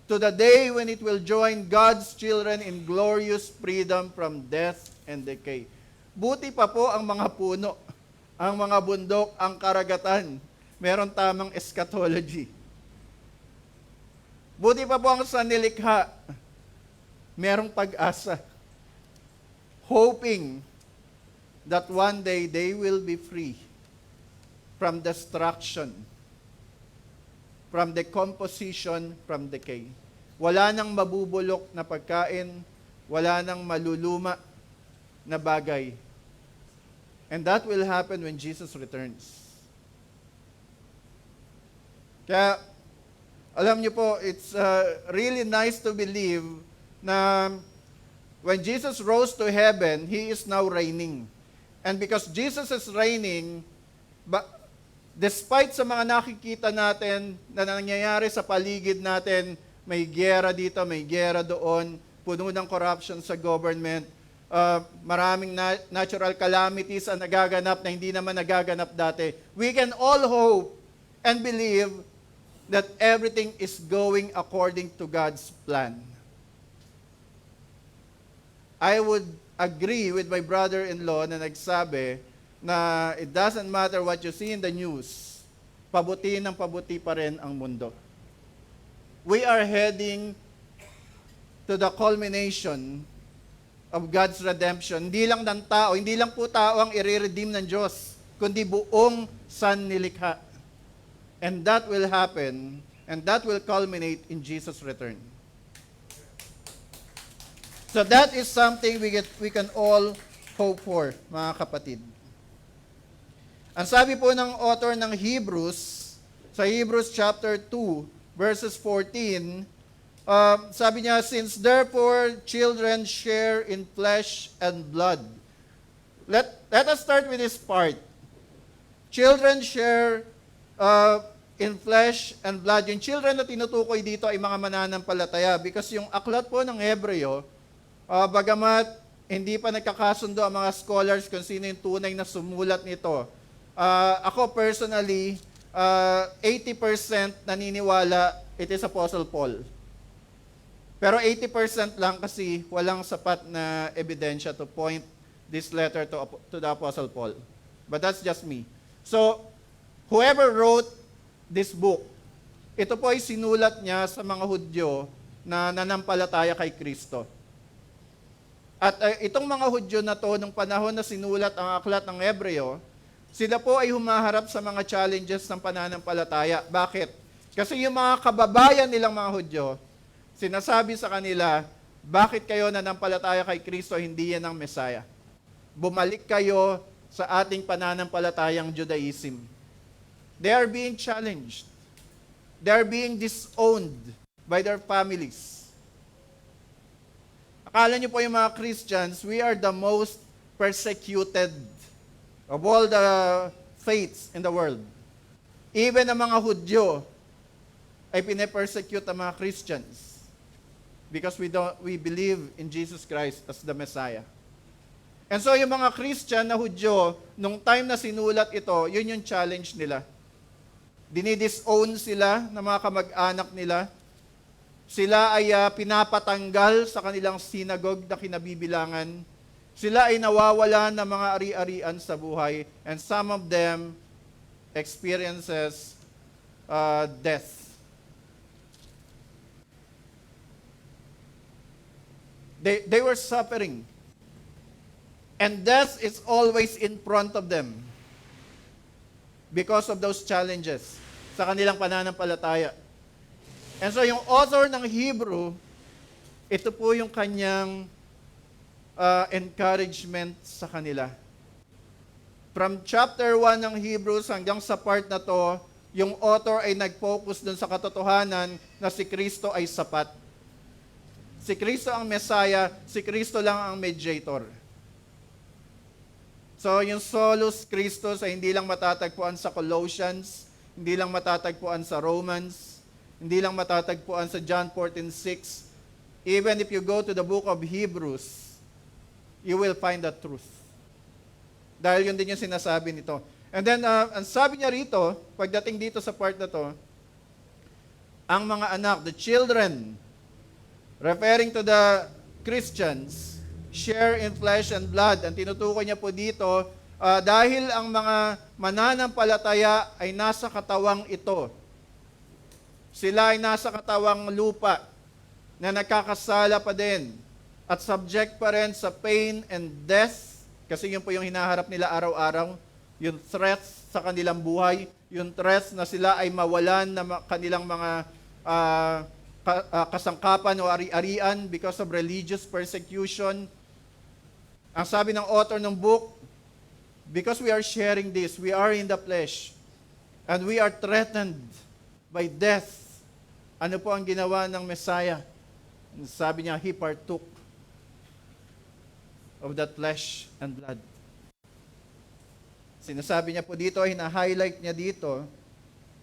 to the day when it will join God's children in glorious freedom from death and decay. Buti pa po ang mga puno, ang mga bundok, ang karagatan, meron tamang eschatology. Buti pa po ang sanlilikha, merong pag-asa, hoping that one day they will be free from destruction, from decomposition, from decay. Wala nang mabubulok na pagkain, wala nang maluluma na bagay. And that will happen when Jesus returns. Kaya, alam niyo po, it's really nice to believe na when Jesus rose to heaven, He is now reigning. And because Jesus is reigning, despite sa mga nakikita natin na nangyayari sa paligid natin, may giyera dito, may giyera doon, puno ng corruption sa government, maraming natural calamities ang nagaganap na hindi naman nagaganap dati. We can all hope and believe that everything is going according to God's plan. I would agree with my brother-in-law na nagsabi na it doesn't matter what you see in the news, pabuti ng pabuti pa rin ang mundo. We are heading to the culmination of God's redemption. Hindi lang ng tao, hindi lang po tao ang i-redeem ng Diyos, kundi buong sanlilikha. And that will happen, and that will culminate in Jesus' return. So that is something we can all hope for, mga kapatid. Ang sabi po ng author ng Hebrews, sa Hebrews chapter 2, verses 14, sabi niya, since therefore children share in flesh and blood. Let us start with this part. Children share in flesh and blood. Yung children na tinutukoy dito ay mga mananampalataya because yung aklat po ng Hebreo, bagamat hindi pa nagkakasundo ang mga scholars kung sino yung tunay na sumulat nito. Ako personally, 80% naniniwala it is Apostle Paul. Pero 80% lang kasi walang sapat na ebidensya to point this letter to the Apostle Paul. But that's just me. So, whoever wrote this book, ito po ay sinulat niya sa mga Hudyo na nanampalataya kay Kristo. At itong mga Hudyo na to, nung panahon na sinulat ang aklat ng Hebreo, sila po ay humaharap sa mga challenges ng pananampalataya. Bakit? Kasi yung mga kababayan nilang mga Hudyo, sinasabi sa kanila, bakit kayo nanampalataya kay Kristo, hindi yan ang Messiah? Bumalik kayo sa ating pananampalatayang Judaism. They are being challenged. They are being disowned by their families. Akala niyo po yung mga Christians, we are the most persecuted of all the faiths in the world. Even ang mga Hudyo ay pine-persecute ang mga Christians because we believe in Jesus Christ as the Messiah. And so yung mga Christian na Hudyo, nung time na sinulat ito, yun yung challenge nila. Dinidisown sila ng mga kamag-anak nila. Sila ay pinapatanggal sa kanilang synagogue na kinabibilangan. Sila ay nawawala ng mga ari-arian sa buhay. And some of them experiences death. They were suffering. And death is always in front of them because of those challenges sa kanilang pananampalataya. And so yung author ng Hebrew, ito po yung kanyang encouragement sa kanila. From chapter 1 ng Hebrews hanggang sa part na to, yung author ay nag-focus dun sa katotohanan na si Kristo ay sapat. Si Kristo ang Messiah, si Kristo lang ang mediator. So, yung solus Christus ay hindi lang matatagpuan sa Colossians, hindi lang matatagpuan sa Romans, hindi lang matatagpuan sa John 14:6. Even if you go to the book of Hebrews, you will find the truth. Dahil yun din yung sinasabi nito. And then, ang sabi niya rito, pagdating dito sa part na to, ang mga anak, the children, referring to the Christians, share in flesh and blood. Ang tinutukoy niya po dito, dahil ang mga mananampalataya ay nasa katawang ito. Sila ay nasa katawang lupa na nagkakasala pa din at subject pa rin sa pain and death, kasi yun po yung hinaharap nila araw-araw, yung threats sa kanilang buhay, yung threats na sila ay mawalan na kanilang mga kasangkapan o ari-arian because of religious persecution. Ang sabi ng author ng book, because we are sharing this, we are in the flesh, and we are threatened by death. Ano po ang ginawa ng Messiah? Sabi niya, He partook of that flesh and blood. Sinasabi niya po dito, hina-highlight niya dito,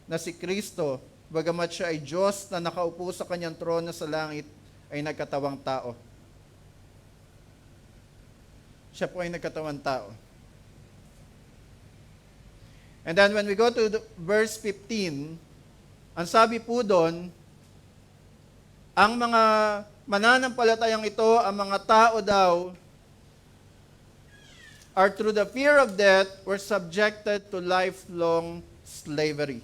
na si Kristo, bagamat siya ay Diyos na nakaupo sa kanyang trono sa langit, ay nagkatawang tao. Siya po ay nagkatawang tao. And then when we go to verse 15, ang sabi po doon, ang mga mananampalatayang ito, ang mga tao daw, are through the fear of death, were subjected to lifelong slavery.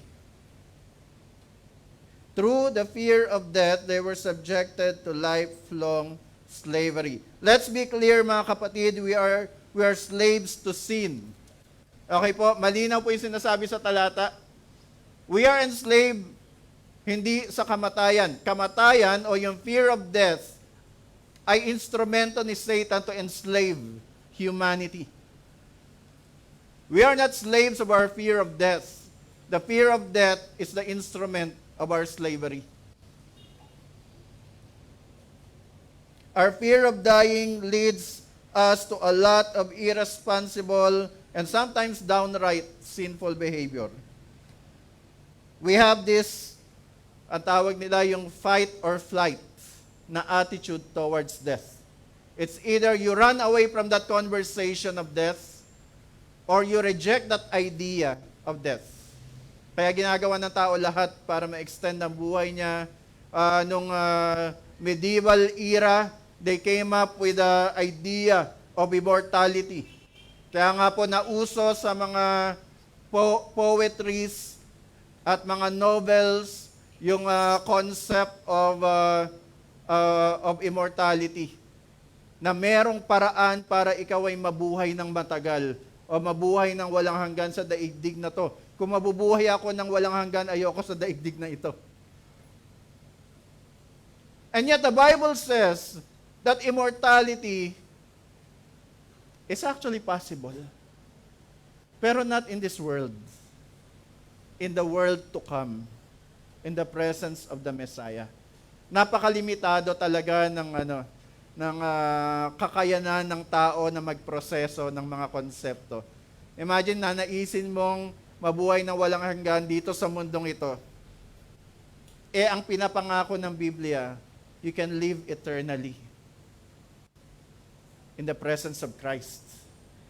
Through the fear of death, they were subjected to lifelong slavery. Let's be clear, mga kapatid, we are slaves to sin. Okay po, malinaw po yung sinasabi sa talata. We are enslaved hindi sa kamatayan. Kamatayan o yung fear of death ay instrumento ni Satan to enslave humanity. We are not slaves of our fear of death. The fear of death is the instrument of our slavery. Our fear of dying leads us to a lot of irresponsible and sometimes downright sinful behavior. We have this, ang tawag nila yung fight or flight na attitude towards death. It's either you run away from that conversation of death or you reject that idea of death. Kaya ginagawa ng tao lahat para ma-extend ang buhay niya. Nung medieval era, they came up with the idea of immortality. Kaya nga po nauso sa mga poetries at mga novels yung concept of immortality. Na merong paraan para ikaw ay mabuhay ng matagal o mabuhay ng walang hanggan sa daigdig na to. Kung mabubuhay ako ng walang hanggan, ayoko sa daigdig na ito. And yet the Bible says that immortality is actually possible. Pero not in this world. In the world to come. In the presence of the Messiah. Napakalimitado talaga ng kakayanan ng tao na magproseso ng mga konsepto. Imagine na naisin mong mabuhay na walang hanggan dito sa mundong ito. Ang pinapangako ng Biblia, you can live eternally in the presence of Christ,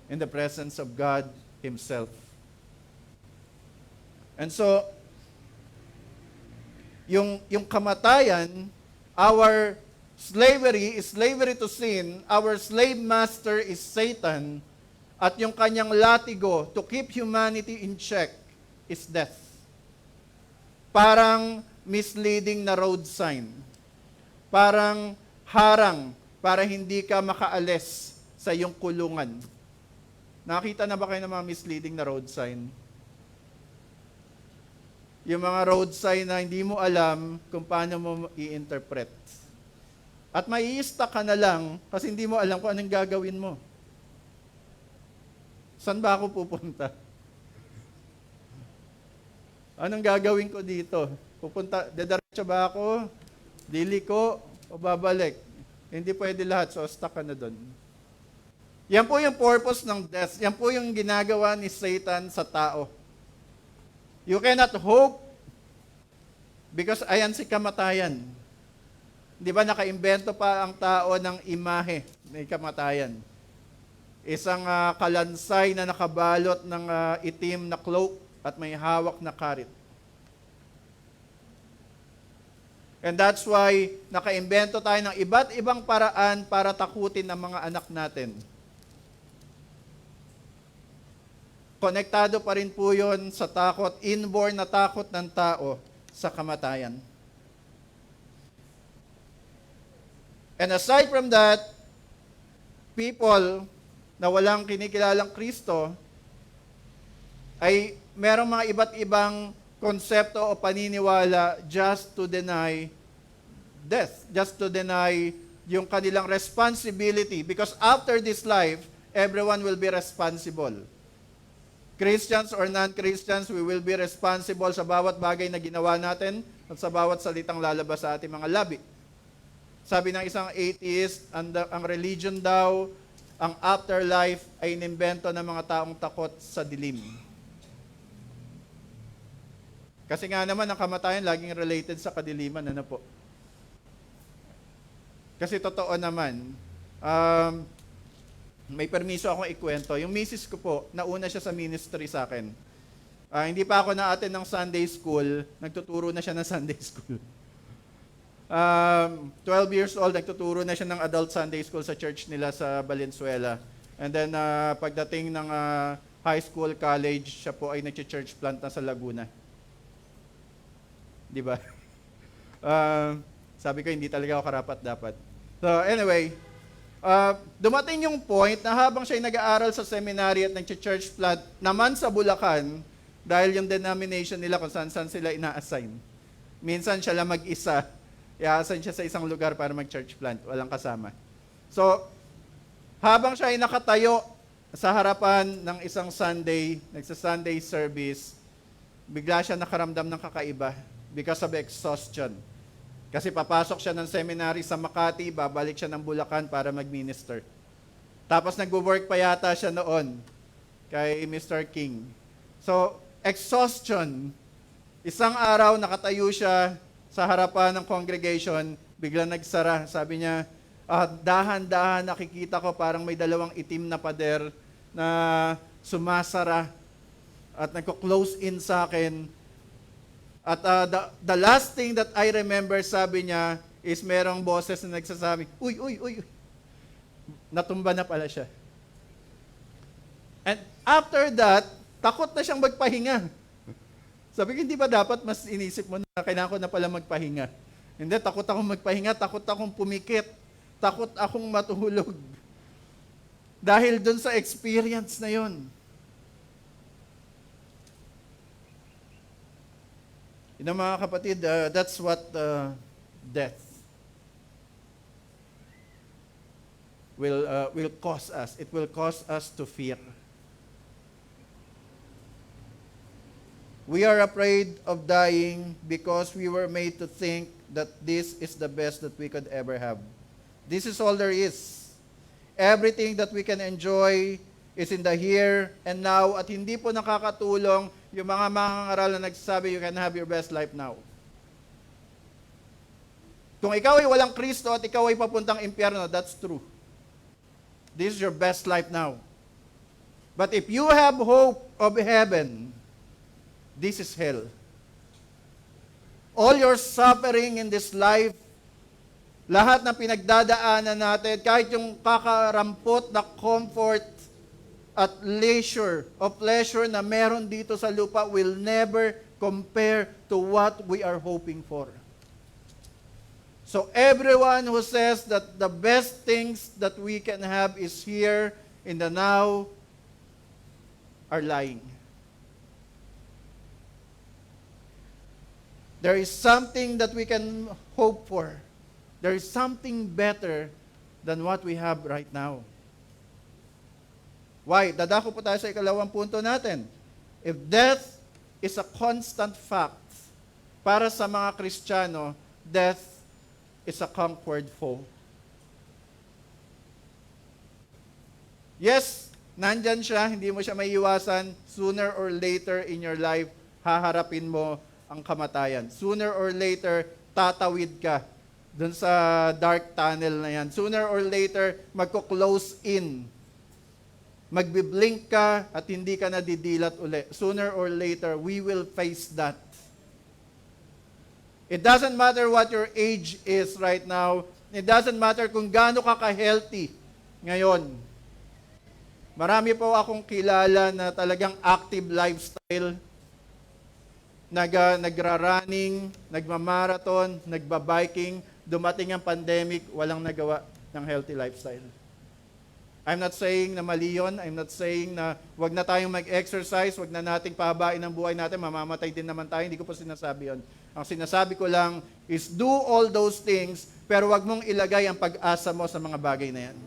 in the presence of God Himself. And so, yung kamatayan, our slavery is slavery to sin, our slave master is Satan, at yung kanyang latigo to keep humanity in check is death. Parang misleading na road sign. Parang harang para hindi ka makaalis sa iyong kulungan. Nakita na ba kayo ng mga misleading na road sign? Yung mga road sign na hindi mo alam kung paano mo i-interpret. At mai-stuck ka na lang kasi hindi mo alam kung anong gagawin mo. Saan ba ako pupunta? Anong gagawin ko dito? Diretso ba ako? Dili ko? O babalik? Hindi pwede lahat, so stuck ka na doon. Yan po yung purpose ng death. Yan po yung ginagawa ni Satan sa tao. You cannot hope because ayan si kamatayan. Di ba nakaimbento pa ang tao ng imahe ng kamatayan? Isang kalansay na nakabalot ng itim na cloak at may hawak na karit. And that's why nakaimbento tayo ng iba't ibang paraan para takutin ang mga anak natin. Konektado pa rin po yun sa takot, inborn na takot ng tao sa kamatayan. And aside from that, people na walang kinikilalang Kristo ay merong mga iba't ibang konsepto o paniniwala just to deny death, just to deny yung kanilang responsibility because after this life, everyone will be responsible. Christians or non-Christians, we will be responsible sa bawat bagay na ginawa natin at sa bawat salitang lalabas sa ating mga labi. Sabi ng isang atheist, ang religion daw, ang afterlife ay inimbento ng mga taong takot sa dilim. Kasi nga naman, ang kamatayan laging related sa kadiliman, ano po? Kasi totoo naman, may permiso akong ikwento. Yung misis ko po, nauna siya sa ministry sa akin. Hindi pa ako na-attend ng Sunday school, nagtuturo na siya ng Sunday school. 12 years old, nagtuturo na siya ng adult Sunday school sa church nila sa Valenzuela. And then, pagdating ng high school, college, siya po ay nag-church plant na sa Laguna. Di ba? Sabi ko, hindi talaga ako karapat-dapat. So, anyway, dumating yung point na habang siya nag-aaral sa seminary at nag-church plant, naman sa Bulacan, dahil yung denomination nila kung saan sila ina-assign. Minsan siya lang mag-isa, i-assign siya sa isang lugar para mag-church plant, walang kasama. So, habang siya ay nakatayo sa harapan ng isang Sunday, nagsa-Sunday service, bigla siya nakaramdam ng kakaiba because of exhaustion. Kasi papasok siya ng seminary sa Makati, babalik siya ng Bulacan para mag-minister. Tapos nagwo-work pa yata siya noon kay Mr. King. So, exhaustion. Isang araw nakatayo siya sa harapan ng congregation, biglang nagsara. Sabi niya, dahan-dahan nakikita ko parang may dalawang itim na pader na sumasara at nagko-close in sa akin. At the last thing that I remember, sabi niya, is merong boses na nagsasabi, uy, natumba na pala siya. And after that, takot na siyang magpahinga. Sabi ko, hindi ba dapat mas inisip mo na kailangan ko na pala magpahinga? Hindi, takot akong magpahinga, takot akong pumikit, takot akong matulog. Dahil dun sa experience na yon. You know, mga kapatid, that's what death will cause us. It will cause us to fear. We are afraid of dying because we were made to think that this is the best that we could ever have. This is all there is. Everything that we can enjoy is in the here and now at hindi po nakakatulong yung mga mangangaral na nagsasabi you can have your best life now. Kung ikaw ay walang Kristo at ikaw ay papuntang impyerno, that's true. This is your best life now. But if you have hope of heaven, this is hell. All your suffering in this life, lahat ng pinagdadaanan natin, kahit yung kakarampot na comfort at leisure o pleasure na meron dito sa lupa will never compare to what we are hoping for. So everyone who says that the best things that we can have is here in the now are lying. There is something that we can hope for. There is something better than what we have right now. Why? Dadako po tayo sa ikalawang punto natin. If death is a constant fact, para sa mga Kristiyano, death is a conquered foe. Yes, nandyan siya, hindi mo siya maiiwasan. Sooner or later in your life, haharapin mo ang kamatayan. Sooner or later, tatawid ka dun sa dark tunnel na yan. Sooner or later, magko-close in. Magbiblink ka at hindi ka nadidilat uli. Sooner or later, we will face that. It doesn't matter what your age is right now. It doesn't matter kung gaano ka ka-healthy ngayon. Marami po akong kilala na talagang active lifestyle. Nagra-running, nagmamarathon, nagbabiking. Dumating ang pandemic, walang nagawa ng healthy lifestyle. I'm not saying na mali yun. I'm not saying na wag na tayong mag-exercise, wag na nating pahabain ang buhay natin, mamamatay din naman tayo. Hindi ko po sinasabi yun. Ang sinasabi ko lang is do all those things, pero wag mong ilagay ang pag-asa mo sa mga bagay na yan.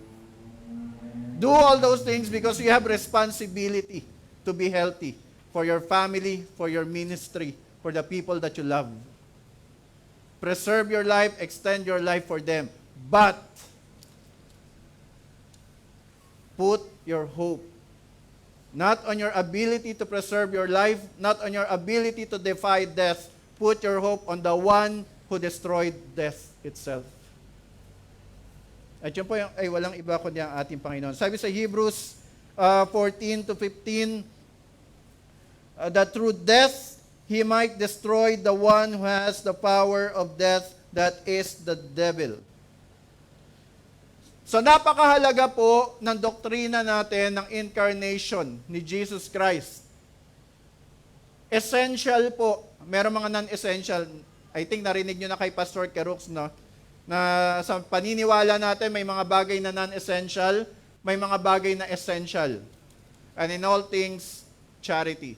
Do all those things because you have responsibility to be healthy for your family, for your ministry, for the people that you love. Preserve your life, extend your life for them. But put your hope not on your ability to preserve your life, not on your ability to defy death. Put your hope on the one who destroyed death itself. At yun po yung, ay walang iba kundi ang ating Panginoon. Sabi sa Hebrews 14 to 15, that through death, He might destroy the one who has the power of death, that is the devil. So napakahalaga po ng doktrina natin ng incarnation ni Jesus Christ. Essential po. Meron mga non-essential. I think narinig nyo na kay Pastor Kerux, no? Na sa paniniwala natin, may mga bagay na non-essential, may mga bagay na essential. And in all things, charity.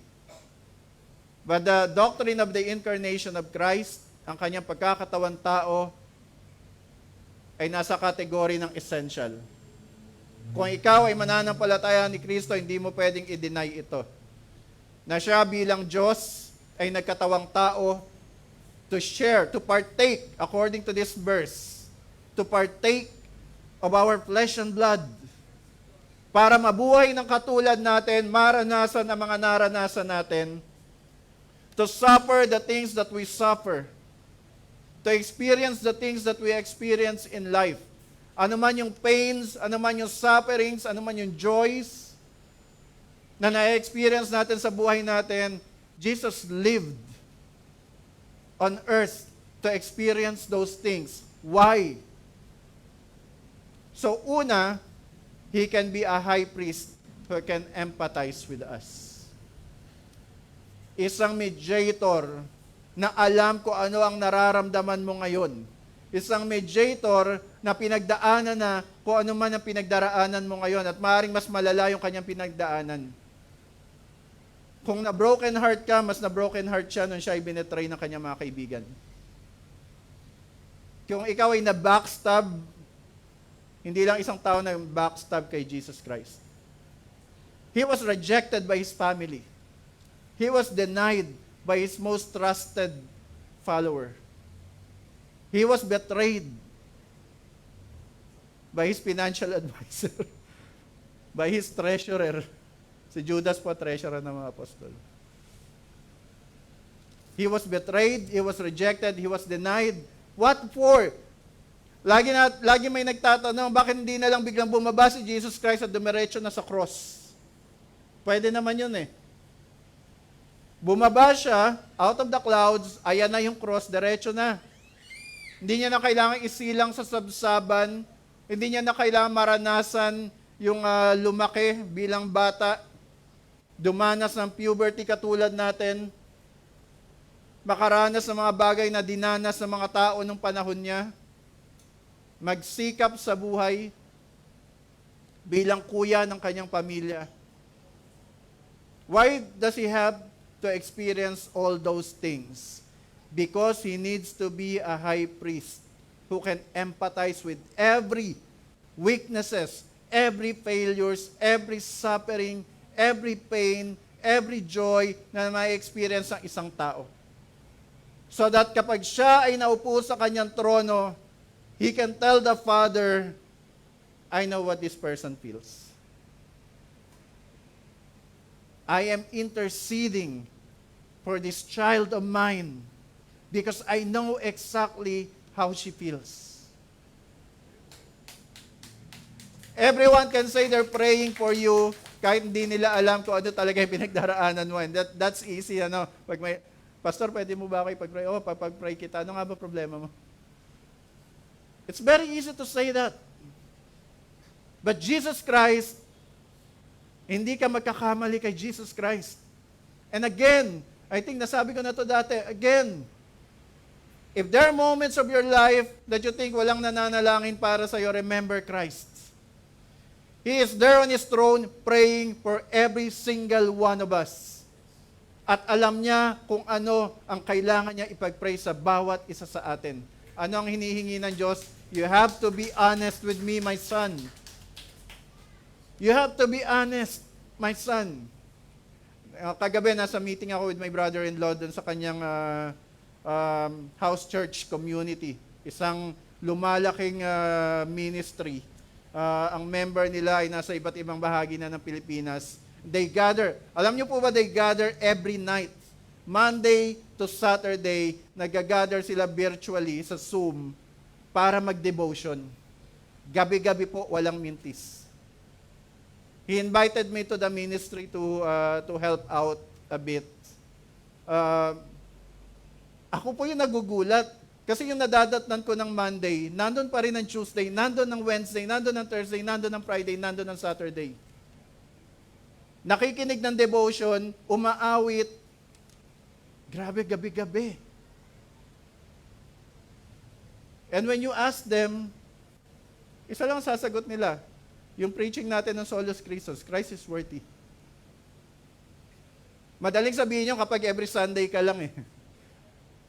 But the doctrine of the incarnation of Christ, ang kanyang pagkakatawan tao, ay nasa kategory ng essential. Kung ikaw ay mananampalataya ni Kristo, hindi mo pwedeng i-deny ito. Na siya bilang Diyos ay nagkatawang tao to share, to partake, according to this verse, to partake of our flesh and blood, para mabuhay ng katulad natin, maranasan ang mga naranasan natin, to suffer the things that we suffer, to experience the things that we experience in life. Ano man yung pains, ano man yung sufferings, ano man yung joys na na-experience natin sa buhay natin, Jesus lived on earth to experience those things. Why? So una, He can be a high priest who can empathize with us. Isang mediator na alam ko ano ang nararamdaman mo ngayon. Isang mediator na pinagdaanan na kung ano man ang pinagdaraanan mo ngayon at maaaring mas malala yung kanyang pinagdaanan. Kung na broken heart ka, mas na broken heart siya nung siya ay binetray ng kanyang mga kaibigan. Kung ikaw ay na-backstab, hindi lang isang tao na backstab kay Jesus Christ. He was rejected by His family. He was denied by His most trusted follower. He was betrayed by His financial advisor, by His treasurer. Si Judas po, treasurer ng mga apostol. He was betrayed, He was rejected, He was denied. What for? Lagi may nagtatanong, bakit hindi na lang biglang bumaba si Jesus Christ at dumiretso na sa cross? Pwede naman yun eh. Bumaba siya, out of the clouds, ayan na yung cross, diretso na. Hindi niya na kailangan isilang sa sabsaban, hindi niya na kailangan maranasan yung lumaki bilang bata, dumanas ng puberty katulad natin, makaranas ng mga bagay na dinanas ng mga tao nung panahon niya, magsikap sa buhay bilang kuya ng kanyang pamilya. Why does He have to experience all those things? Because He needs to be a high priest who can empathize with every weaknesses, every failures, every suffering, every pain, every joy na may experience ng isang tao. So that kapag siya ay naupo sa kanyang trono, He can tell the Father, I know what this person feels. I am interceding for this child of mine because I know exactly how she feels. Everyone can say they're praying for you kahit hindi nila alam kung ano talaga yung pinagdaraanan mo. And that's easy, ano? Pag may, Pastor, pwede mo ba ako ipag-pray? Oh, pag-pray kita. Ano nga ba problema mo? It's very easy to say that. But Jesus Christ, hindi ka magkakamali kay Jesus Christ. And again, I think nasabi ko na to dati, again, if there are moments of your life that you think walang nananalangin para sa'yo, remember Christ. He is there on His throne praying for every single one of us. At alam niya kung ano ang kailangan niya ipag-pray sa bawat isa sa atin. Ano ang hinihingi ng Diyos? You have to be honest with me, my son. You have to be honest, my son. Kagabi, nasa meeting ako with my brother-in-law dun sa kanyang house church community. Isang lumalaking ministry. Ang member nila ay nasa iba't ibang bahagi na ng Pilipinas. They gather. Alam niyo po ba, they gather every night. Monday to Saturday, nag-gather sila virtually sa Zoom para mag-devotion. Gabi-gabi po, walang mintis. He invited me to the ministry to help out a bit. Ako po yung nagugulat. Kasi yung nadadatnan ko ng Monday, nandun pa rin ng Tuesday, nandun ng Wednesday, nandun ng Thursday, nandun ng Friday, nandun ng Saturday. Nakikinig ng devotion, umaawit. Grabe, gabi-gabi. And when you ask them, isa lang ang sasagot nila. Yung preaching natin ng Solus Christus, Christ is worthy. Madaling sabihin nyo kapag every Sunday ka lang eh.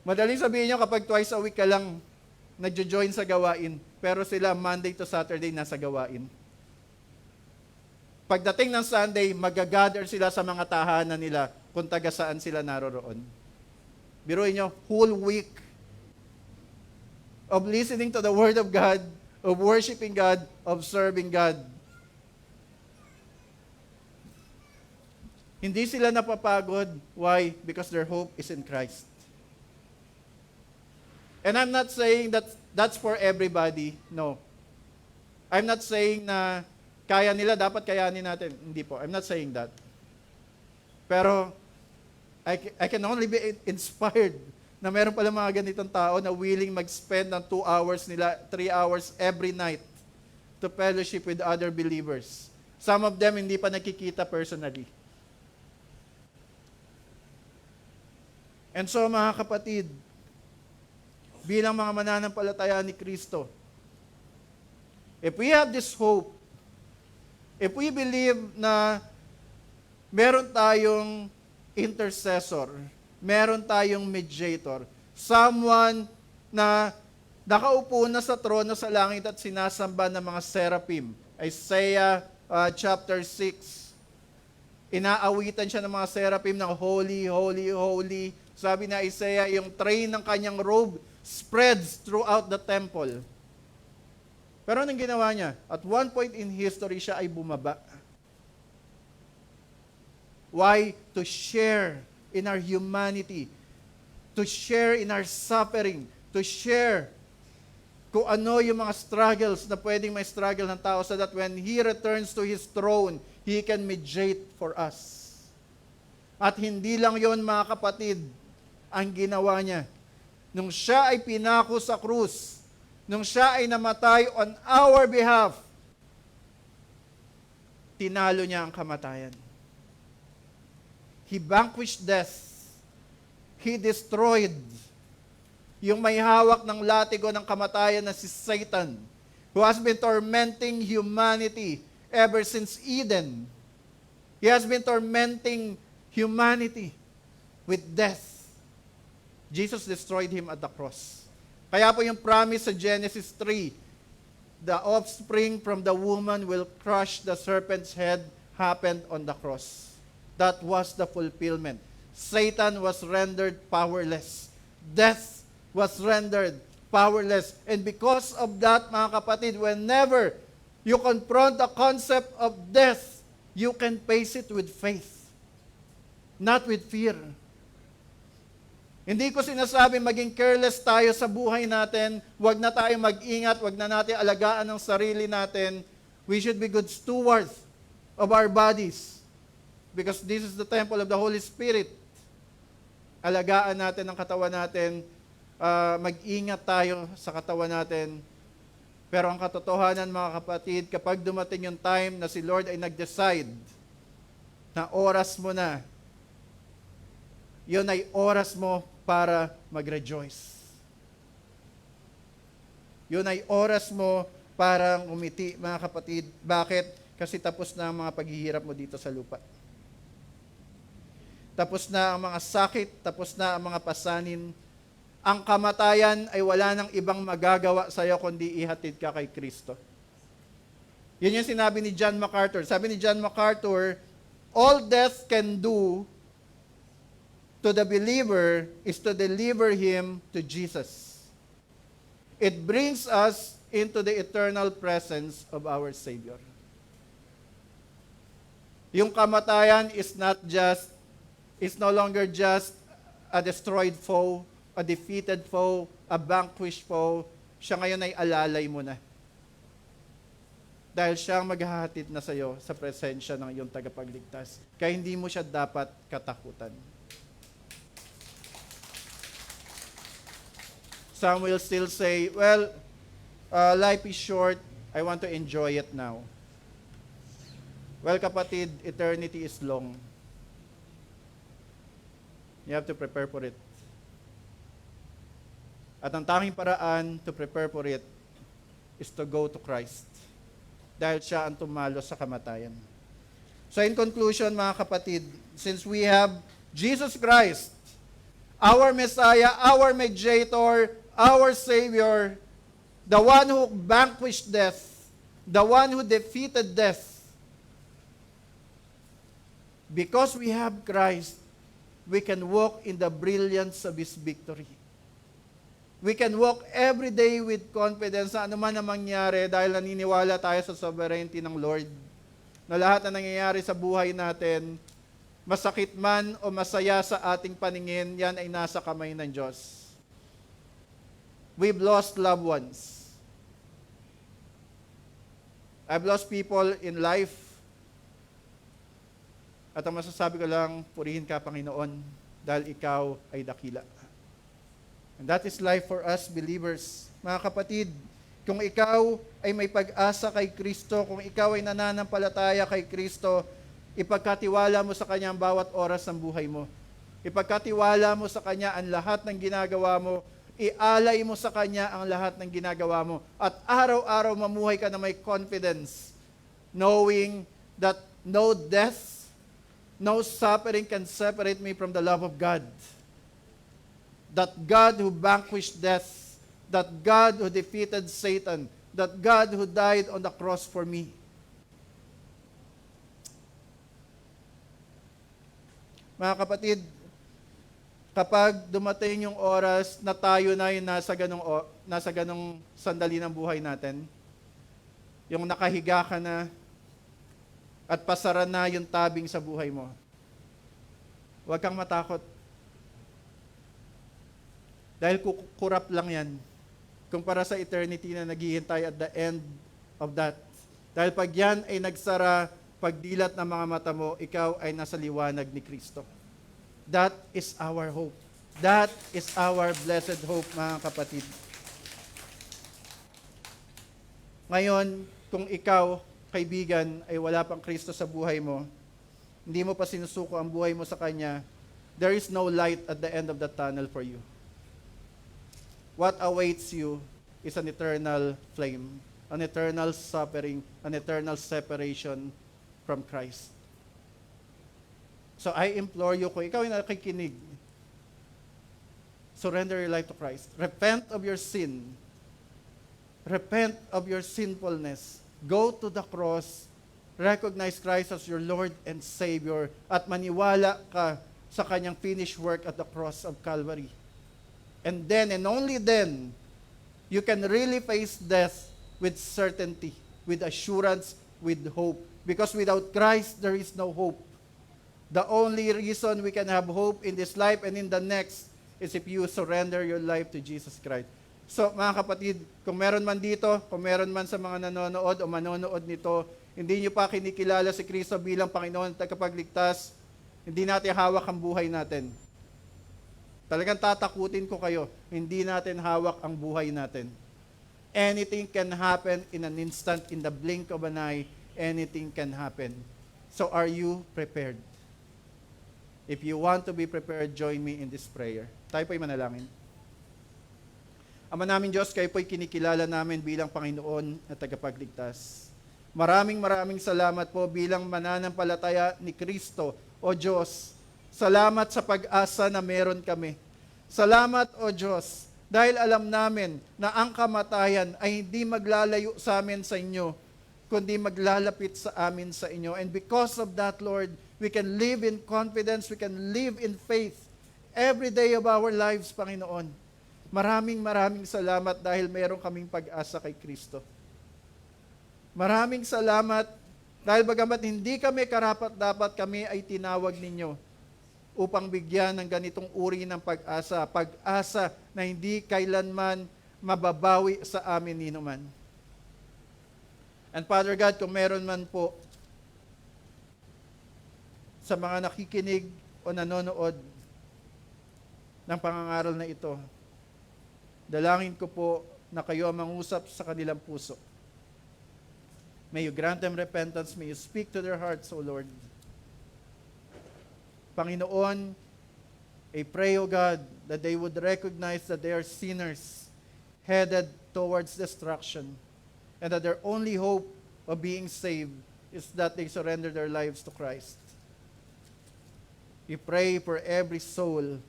Madaling sabihin nyo kapag twice a week ka lang nagjo-join sa gawain, pero sila Monday to Saturday nasa gawain. Pagdating ng Sunday, mag-gather sila sa mga tahanan nila kung taga saan sila naroroon. Biruin nyo, whole week of listening to the Word of God, of worshiping God, of serving God. Hindi sila napapagod. Why? Because their hope is in Christ. And I'm not saying that that's for everybody. No. I'm not saying na kaya nila, dapat kayanin natin. Hindi po. I'm not saying that. Pero, I can only be inspired na meron pala mga ganitong tao na willing mag-spend ng 2 hours nila, 3 hours every night to fellowship with other believers. Some of them hindi pa nakikita personally. And so, mga kapatid, bilang mga mananampalataya ni Kristo, if we have this hope, if we believe na meron tayong intercessor, meron tayong mediator, someone na nakaupo na sa trono sa langit at sinasamba ng mga seraphim. Isaiah chapter 6. Inaawitan siya ng mga seraphim ng holy, holy, holy. Sabi na Isaiah, yung train ng kanyang robe spreads throughout the temple. Pero anong ginawa niya? At one point in history, siya ay bumaba. Why? To share in our humanity. To share in our suffering. To share kung ano yung mga struggles na pwedeng may struggle ng tao so that when He returns to His throne, He can mediate for us. At hindi lang yon, mga kapatid, ang ginawa niya. Nung siya ay pinako sa krus, nung siya ay namatay on our behalf, tinalo niya ang kamatayan. He vanquished death. He destroyed yung may hawak ng latigo ng kamatayan na si Satan, who has been tormenting humanity ever since Eden. He has been tormenting humanity with death. Jesus destroyed him at the cross. Kaya po yung promise sa Genesis 3, the offspring from the woman will crush the serpent's head, happened on the cross. That was the fulfillment. Satan was rendered powerless. Death was rendered powerless. And because of that, mga kapatid, whenever you confront the concept of death, you can face it with faith. not with fear. Hindi ko sinasabi maging careless tayo sa buhay natin, wag na tayo mag-ingat, wag na natin alagaan ang sarili natin. We should be good stewards of our bodies because this is the temple of the Holy Spirit. Alagaan natin ang katawan natin, mag-ingat tayo sa katawan natin. Pero ang katotohanan, mga kapatid, kapag dumating yung time na si Lord ay nag-decide na oras mo na, yun ay oras mo para mag-rejoice. Yun ay oras mo para umiti, mga kapatid. Bakit? Kasi tapos na ang mga paghihirap mo dito sa lupa. Tapos na ang mga sakit, tapos na ang mga pasanin. Ang kamatayan ay wala nang ibang magagawa sa iyo kundi ihatid ka kay Kristo. Yun yung sinabi ni John MacArthur. Sabi ni John MacArthur, all death can do to the believer is to deliver him to Jesus. It brings us into the eternal presence of our Savior. Yung kamatayan is no longer just a destroyed foe, a defeated foe, a vanquished foe. Siya ngayon ay alalay mo na. Dahil siyang maghahatid na sa iyo sa presensya ng iyong tagapagligtas. Kaya hindi mo siya dapat katakutan. Some will still say, well, life is short, I want to enjoy it now. Well, kapatid, eternity is long. You have to prepare for it. At ang tanging paraan to prepare for it is to go to Christ. Dahil siya ang tumalo sa kamatayan. So in conclusion, mga kapatid, since we have Jesus Christ, our Messiah, our Mediator, our Savior, the one who vanquished death, the one who defeated death, because we have Christ, we can walk in the brilliance of His victory. We can walk every day with confidence na anuman ang mangyari dahil naniniwala tayo sa sovereignty ng Lord. Na lahat na nangyayari sa buhay natin, masakit man o masaya sa ating paningin, yan ay nasa kamay ng Diyos. We've lost loved ones. I've lost people in life. At ang masasabi ko lang, purihin ka, Panginoon, dahil ikaw ay dakila. And that is life for us believers. Mga kapatid, kung ikaw ay may pag-asa kay Kristo, kung ikaw ay nananampalataya kay Kristo, ipagkatiwala mo sa Kanya ang bawat oras ng buhay mo. Ipagkatiwala mo sa Kanya ang lahat ng ginagawa mo. Ialay mo sa Kanya ang lahat ng ginagawa mo. At araw-araw mamuhay ka na may confidence, knowing that no death, no suffering can separate me from the love of God. That God who vanquished death, that God who defeated Satan, that God who died on the cross for me. Mga kapatid, kapag dumating yung oras na tayo na yung nasa ganong sandali ng buhay natin, yung nakahiga ka na at pasara na yung tabing sa buhay mo, huwag kang matakot. Dahil kukurap lang yan kumpara sa eternity na naghihintay at the end of that. Dahil pag yan ay nagsara, pagdilat ng mga mata mo, ikaw ay nasa liwanag ni Kristo. That is our hope. That is our blessed hope, mga kapatid. Ngayon, kung ikaw, kaibigan, ay wala pang Kristo sa buhay mo, hindi mo pa sinusuko ang buhay mo sa Kanya, there is no light at the end of the tunnel for you. What awaits you is an eternal flame, an eternal suffering, an eternal separation from Christ. So I implore you, kung ikaw ay nakikinig, surrender your life to Christ. Repent of your sin. Repent of your sinfulness. Go to the cross. Recognize Christ as your Lord and Savior at maniwala ka sa Kanyang finished work at the cross of Calvary. And then, and only then, you can really face death with certainty, with assurance, with hope. Because without Christ, there is no hope. The only reason we can have hope in this life and in the next is if you surrender your life to Jesus Christ. So mga kapatid, kung meron man dito, kung meron man sa mga nanonood o manonood nito, hindi nyo pa kinikilala si Kristo bilang Panginoon at tagapagligtas, hindi natin hawak ang buhay natin. Talagang tatakutin ko kayo, hindi natin hawak ang buhay natin. Anything can happen in an instant, in the blink of an eye, anything can happen. So are you prepared? If you want to be prepared, join me in this prayer. Tayo po'y manalangin. Ama namin Diyos, kayo po'y kinikilala namin bilang Panginoon at tagapagligtas. Maraming salamat po bilang mananampalataya ni Kristo, O Diyos. Salamat sa pag-asa na meron kami. Salamat, O Diyos, dahil alam namin na ang kamatayan ay hindi maglalayo sa amin sa inyo, kundi maglalapit sa amin sa inyo. And because of that, Lord, we can live in confidence, we can live in faith every day of our lives, Panginoon. Maraming salamat dahil meron kaming pag-asa kay Kristo. Maraming salamat dahil bagamat hindi kami karapat-dapat, kami ay tinawag ninyo upang bigyan ng ganitong uri ng pag-asa. Pag-asa na hindi kailanman mababawi sa amin ninuman. And Father God, kung meron man po sa mga nakikinig o nanonood ng pangangaral na ito, dalangin ko po na kayo ang mangusap sa kanilang puso. May you grant them repentance. May you speak to their hearts, O Lord. Panginoon, I pray, O God, that they would recognize that they are sinners headed towards destruction, and that their only hope of being saved is that they surrender their lives to Christ. We pray for every soul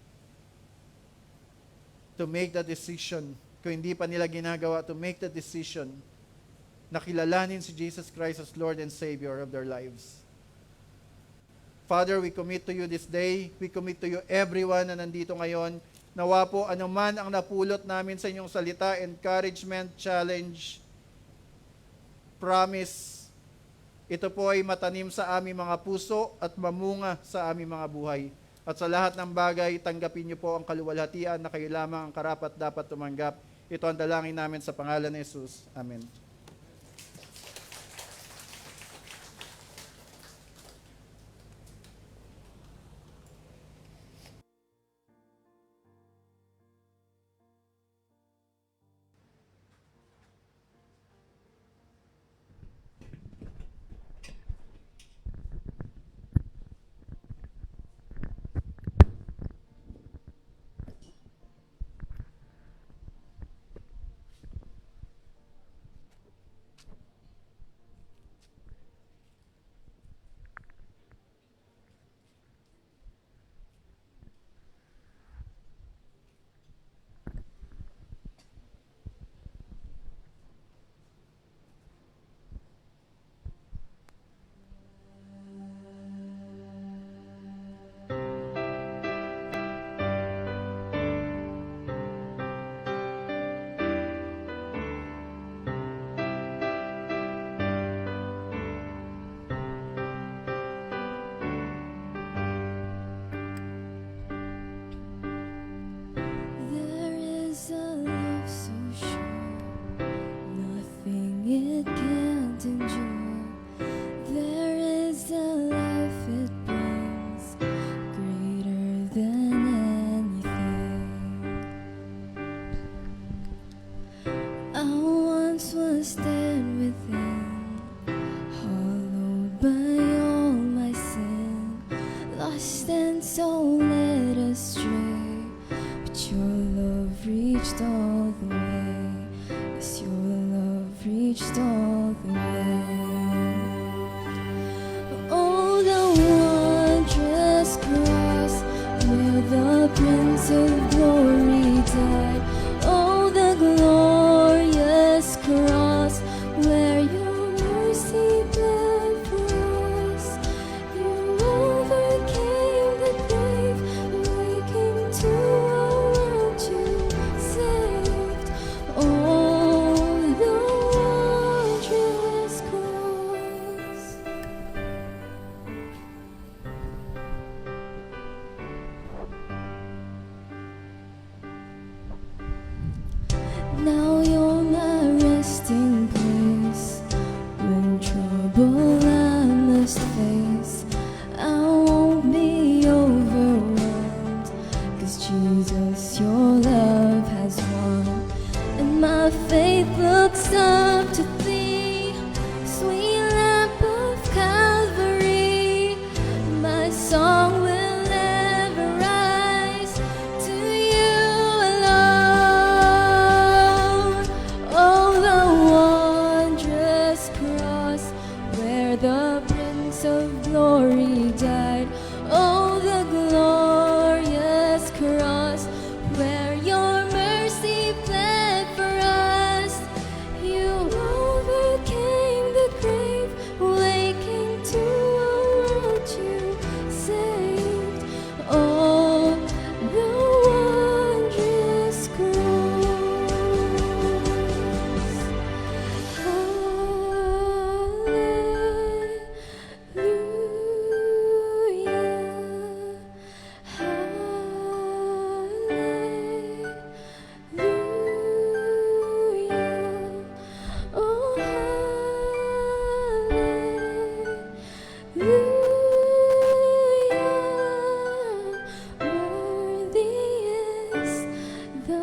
to make the decision, kung hindi pa nila ginagawa, to make the decision na kilalanin si Jesus Christ as Lord and Savior of their lives. Father, we commit to you this day. We commit to you everyone na nandito ngayon. Nawa po anuman ang napulot namin sa inyong salita, encouragement, challenge, promise, ito po ay matanim sa aming mga puso at mamunga sa aming mga buhay. At sa lahat ng bagay, tanggapin niyo po ang kaluwalhatian na kayo lamang ang karapat dapat tumanggap. Ito ang dalangin namin sa pangalan ni Jesus. Amen. There is a love so sure, nothing it can't endure. There is a life it brings, greater than anything. I once was dead within, hollowed by all my sin, lost and so led astray. But your love reached all the way. Yes, your love reached all the way. Oh, the wondrous cross where the Prince of Glory died. Oh, the glorious cross where your mercy bled for us. You overcame the grave, waking to a world you saved. Oh, the Jesus, your love has won, and my faith looks up to thee, sweet lamp of Calvary. My song will ever rise to you alone. Oh, the wondrous cross where the Prince of Glory died. Oh, the glorious cross where your mercy bled for us. You overcame the grave, waking to a world you saved. Oh, the wondrous cross. Hallelujah. Hallelujah. Oh, hallelujah. Worthy is the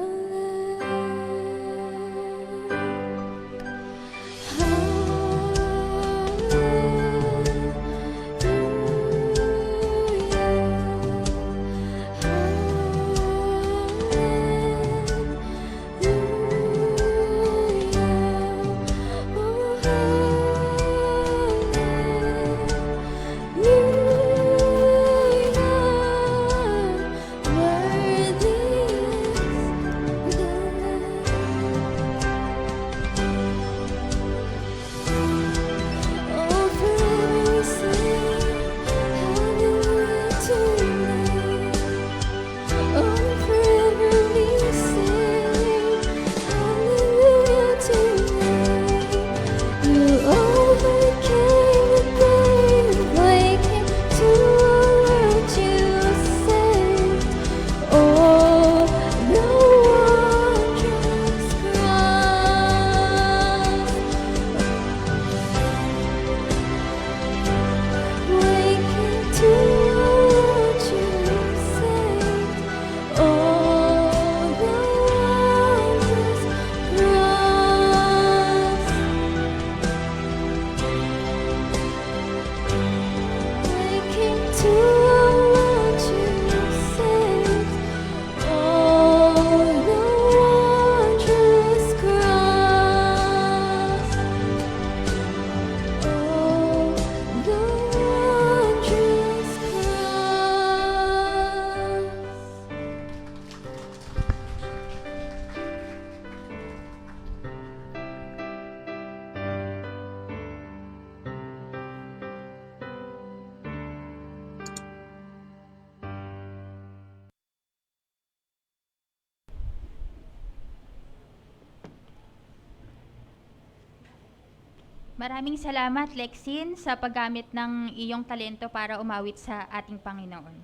Maraming salamat, Lexin, sa paggamit ng iyong talento para umawit sa ating Panginoon.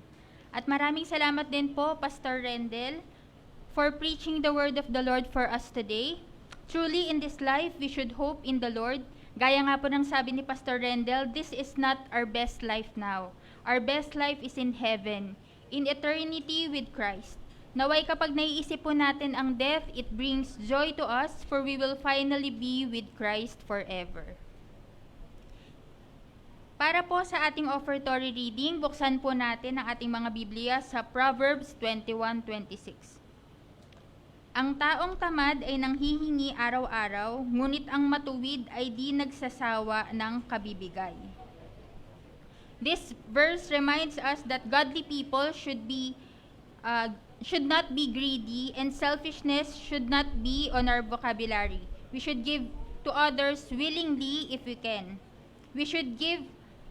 At maraming salamat din po, Pastor Rendel, for preaching the word of the Lord for us today. Truly, in this life, we should hope in the Lord. Gaya nga po ng sabi ni Pastor Rendel, this is not our best life now. Our best life is in heaven, in eternity with Christ. Naway kapag naiisip po natin ang death, it brings joy to us, for we will finally be with Christ forever. Para po sa ating offertory reading, buksan po natin ang ating mga Biblia sa Proverbs 21:26. Ang taong tamad ay nanghihingi araw-araw, ngunit ang matuwid ay di nagsasawa ng kabibigay. This verse reminds us that godly people should not be greedy, and selfishness should not be on our vocabulary. We should give to others willingly if we can. We should give,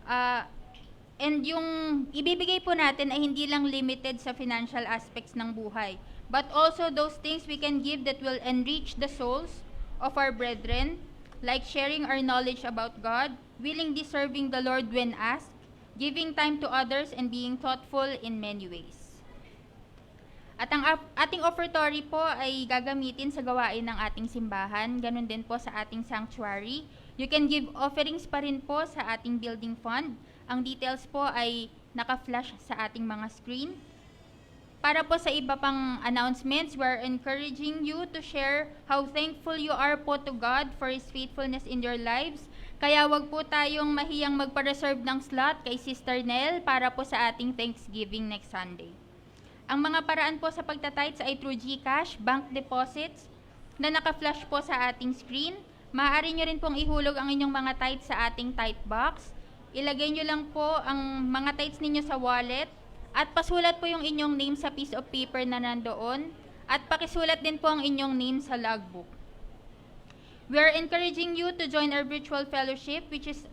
and yung ibibigay po natin ay hindi lang limited sa financial aspects ng buhay, but also those things we can give that will enrich the souls of our brethren, like sharing our knowledge about God, willingly serving the Lord when asked, giving time to others, and being thoughtful in many ways. At ang ating offertory po ay gagamitin sa gawain ng ating simbahan, ganun din po sa ating sanctuary. You can give offerings pa rin po sa ating building fund. Ang details po ay naka-flash sa ating mga screen. Para po sa iba pang announcements, we're encouraging you to share how thankful you are po to God for His faithfulness in your lives. Kaya wag po tayong mahiyang magpa-reserve ng slot kay Sister Nell para po sa ating Thanksgiving next Sunday. Ang mga paraan po sa pagtatites ay through GCash, bank deposits, na naka-flash po sa ating screen. Maaari nyo rin pong ihulog ang inyong mga tithes sa ating tithe box. Ilagay nyo lang po ang mga tithes ninyo sa wallet at pasulat po yung inyong name sa piece of paper na nandoon at pakisulat din po ang inyong name sa logbook. We are encouraging you to join our virtual fellowship, which is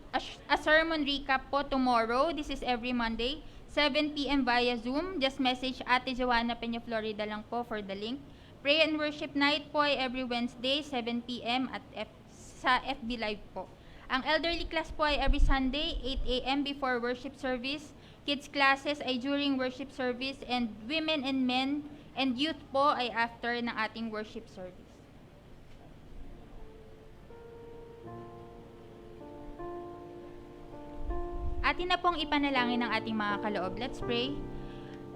a sermon recap po tomorrow. This is every Monday, 7 p.m. via Zoom. Just message Ate Joanna Peña Florida lang po for the link. Pray and worship night po ay every Wednesday, 7 p.m. sa FB Live po. Ang elderly class po ay every Sunday, 8 a.m. before worship service. Kids classes ay during worship service, and women and men and youth po ay after ng ating worship service. Atin na pong ipanalangin ng ating mga kaloob. Let's pray.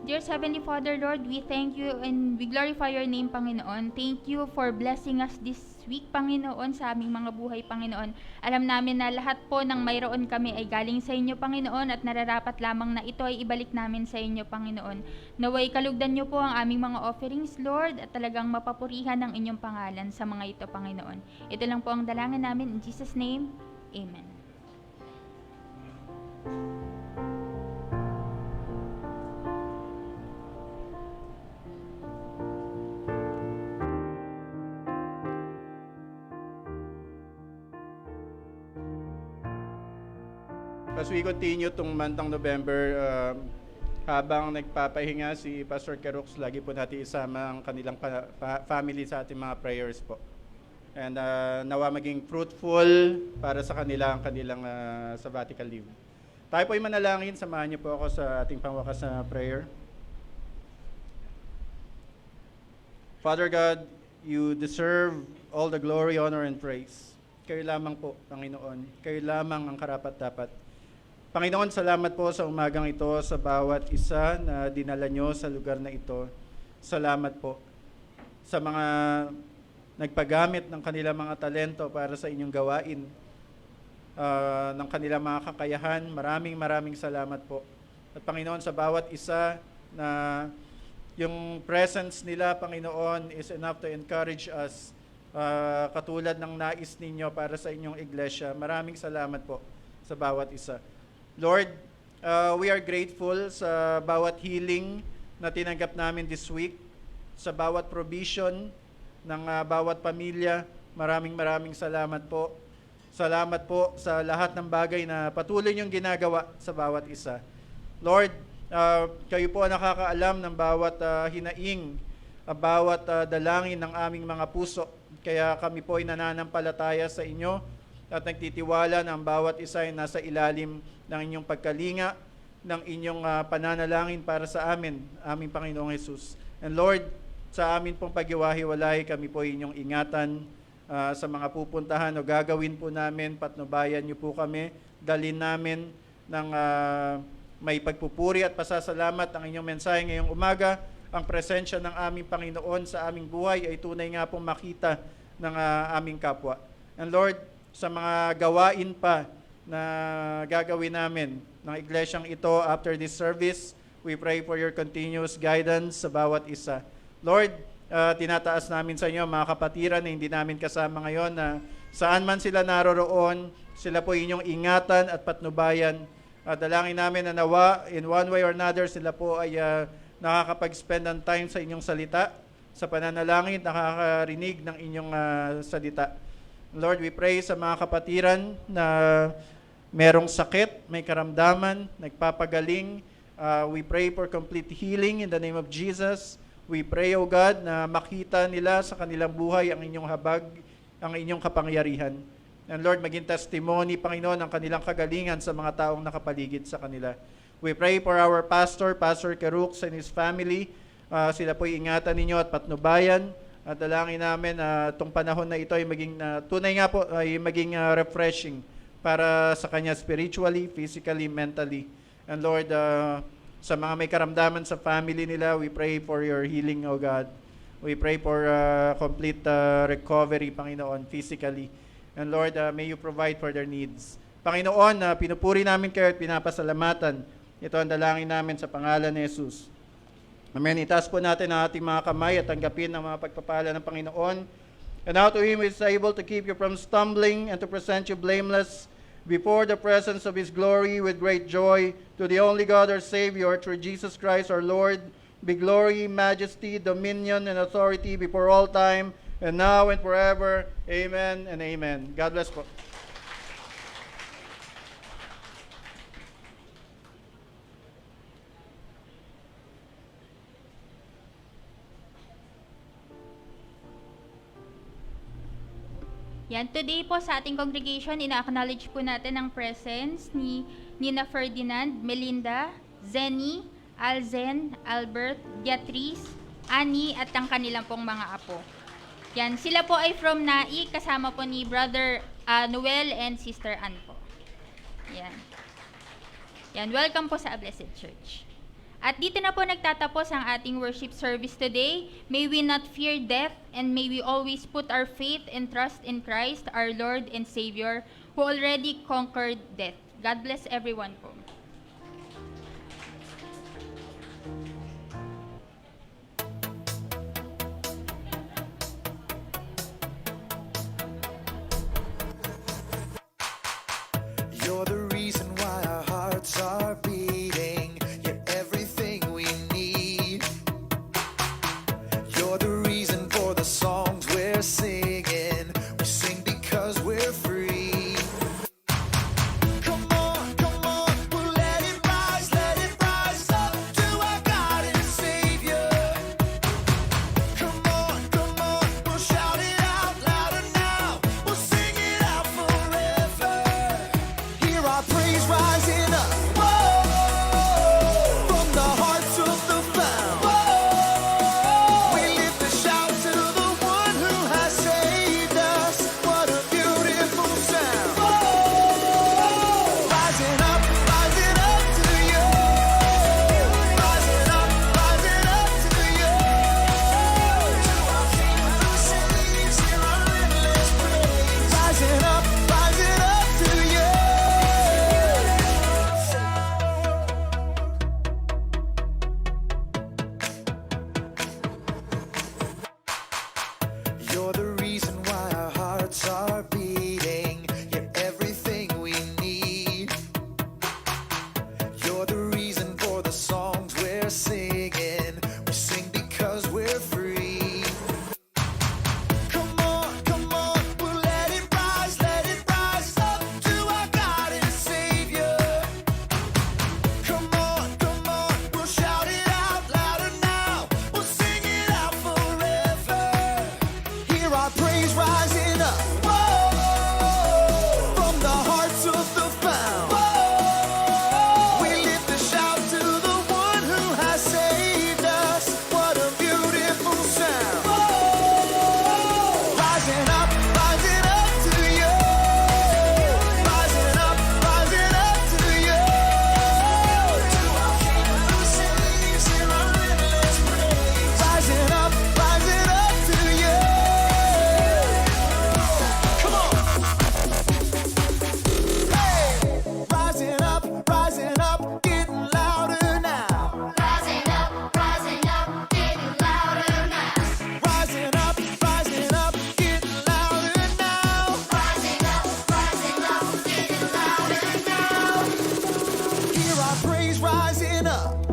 Dear Heavenly Father, Lord, we thank you and we glorify your name, Panginoon. Thank you for blessing us this week, Panginoon, sa aming mga buhay, Panginoon. Alam namin na lahat po ng mayroon kami ay galing sa inyo, Panginoon, at nararapat lamang na ito ay ibalik namin sa inyo, Panginoon. Naway kalugdan niyo po ang aming mga offerings, Lord, at talagang mapapurihan ang inyong pangalan sa mga ito, Panginoon. Ito lang po ang dalangin namin. In Jesus' name, Amen. As we continue itong month ng November, habang nagpapahinga si Pastor Kerux, lagi po natin isama ang kanilang family sa ating mga prayers po. And nawa maging fruitful para sa kanila ang kanilang sabbatical leave. Tayo po ay manalangin, samahan niyo po ako sa ating pangwakas na prayer. Father God, you deserve all the glory, honor, and praise. Kayo lamang po, Panginoon. Kayo lamang ang karapat-dapat. Panginoon, salamat po sa umagang ito sa bawat isa na dinala nyo sa lugar na ito. Salamat po sa mga nagpagamit ng kanilang mga talento para sa inyong gawain, ng kanilang mga kakayahan. Maraming salamat po. At Panginoon, sa bawat isa na yung presence nila, Panginoon, is enough to encourage us, katulad ng nais ninyo para sa inyong iglesia. Maraming salamat po sa bawat isa. Lord, we are grateful sa bawat healing na tinanggap namin this week, sa bawat provision ng bawat pamilya. Maraming salamat po. Salamat po sa lahat ng bagay na patuloy niyong ginagawa sa bawat isa. Lord, kayo po ang nakakaalam ng bawat hinaing, bawat dalangin ng aming mga puso. Kaya kami po ay nananampalataya sa inyo at nagtitiwala na ang bawat isa ay nasa ilalim ng inyong pagkalinga, ng inyong pananalangin para sa amin, aming Panginoong Jesus. And Lord, sa amin pong paghiwa-hiwalay, kami po inyong ingatan sa mga pupuntahan o gagawin po namin, patnubayan niyo po kami, dalhin namin ng may pagpupuri at pasasalamat ang inyong mensahe ngayong umaga. Ang presensya ng aming Panginoon sa aming buhay ay tunay nga pong makita ng aming kapwa. And Lord, sa mga gawain pa na gagawin namin ng iglesyang ito after this service, we pray for your continuous guidance sa bawat isa. Lord, tinataas namin sa inyo mga kapatiran na hindi namin kasama ngayon, na saan man sila naroroon, sila po inyong ingatan at patnubayan. Dalangin namin na nawa, in one way or another, sila po ay nakakapag-spend ng time sa inyong salita, sa pananalangin, nakakarinig ng inyong salita. Lord, we pray sa mga kapatiran na merong sakit, may karamdaman, nagpapagaling. We pray for complete healing in the name of Jesus. We pray, O God, na makita nila sa kanilang buhay ang inyong habag, ang inyong kapangyarihan. And Lord, maging testimony, Panginoon, ang kanilang kagalingan sa mga taong nakapaligid sa kanila. We pray for our pastor, Pastor Kerux, and his family. Sila po'y ingatan ninyo at patnubayan. At dalangin namin na itong panahon na ito ay maging, tunay nga po, ay maging refreshing para sa kanya spiritually, physically, mentally. And Lord, Sa mga may karamdaman sa family nila, we pray for your healing, O God. We pray for complete recovery, Panginoon, physically. And Lord, may you provide for their needs. Panginoon, pinupuri namin kayo at pinapasalamatan. Ito ang dalangin namin sa pangalan ni Jesus. Amen. Itaas po natin ang ating mga kamay at tanggapin ang mga pagpapala ng Panginoon. And now to Him who is able to keep you from stumbling and to present you blameless before the presence of His glory with great joy, to the only God our Savior, through Jesus Christ our Lord, be glory, majesty, dominion, and authority before all time, and now and forever. Amen and amen. God bless po. Yan, today po sa ating congregation, ina-acknowledge po natin ang presence ni Nina Ferdinand, Melinda, Zenny, Alzen, Albert, Beatrice, Annie, at ang kanilang pong mga apo. Yan, sila po ay from NAI, kasama po ni Brother Noel and Sister Ann po. Yan. Yan, welcome po sa A Blessed Church. At dito na po nagtatapos ang ating worship service today. May we not fear death, and may we always put our faith and trust in Christ, our Lord and Savior, who already conquered death. God bless everyone po. You're the reason why our hearts are beating. You're everything we need. You're the reason for the songs we're singing. We sing because we're free. Come on, we'll let it rise up to our God and Savior. Come on, we'll shout it out louder now. We'll sing it out forever. Hear our praise rising up, whoa, from the hearts of the found. Whoa, we lift a shout to the one who has saved us. What a beautiful sound. Whoa, rising up to you. Rising up to you. To our King who saves, hear our endless praise. Rising up to you. You're the reason why our hearts are beating. You're everything we need. You're the reason for the songs we're singing. We sing because we're free. Come on, we'll let it rise up to our God and Savior. Come on, we'll shout it out louder now. We'll sing it out forever. Hear our praise rising up, whoa, from the hearts of the found. Whoa, we lift a shout to the one who has saved us. What a beautiful sound. Whoa, rising up to you. Rising up to you. To our King who saves, hear our endless praise. Rising up to you. Come on. Hey, rising up, getting louder now. Rising up, getting louder now. Rising up, getting louder now. Rising up, getting louder now. Hear our praise rising up.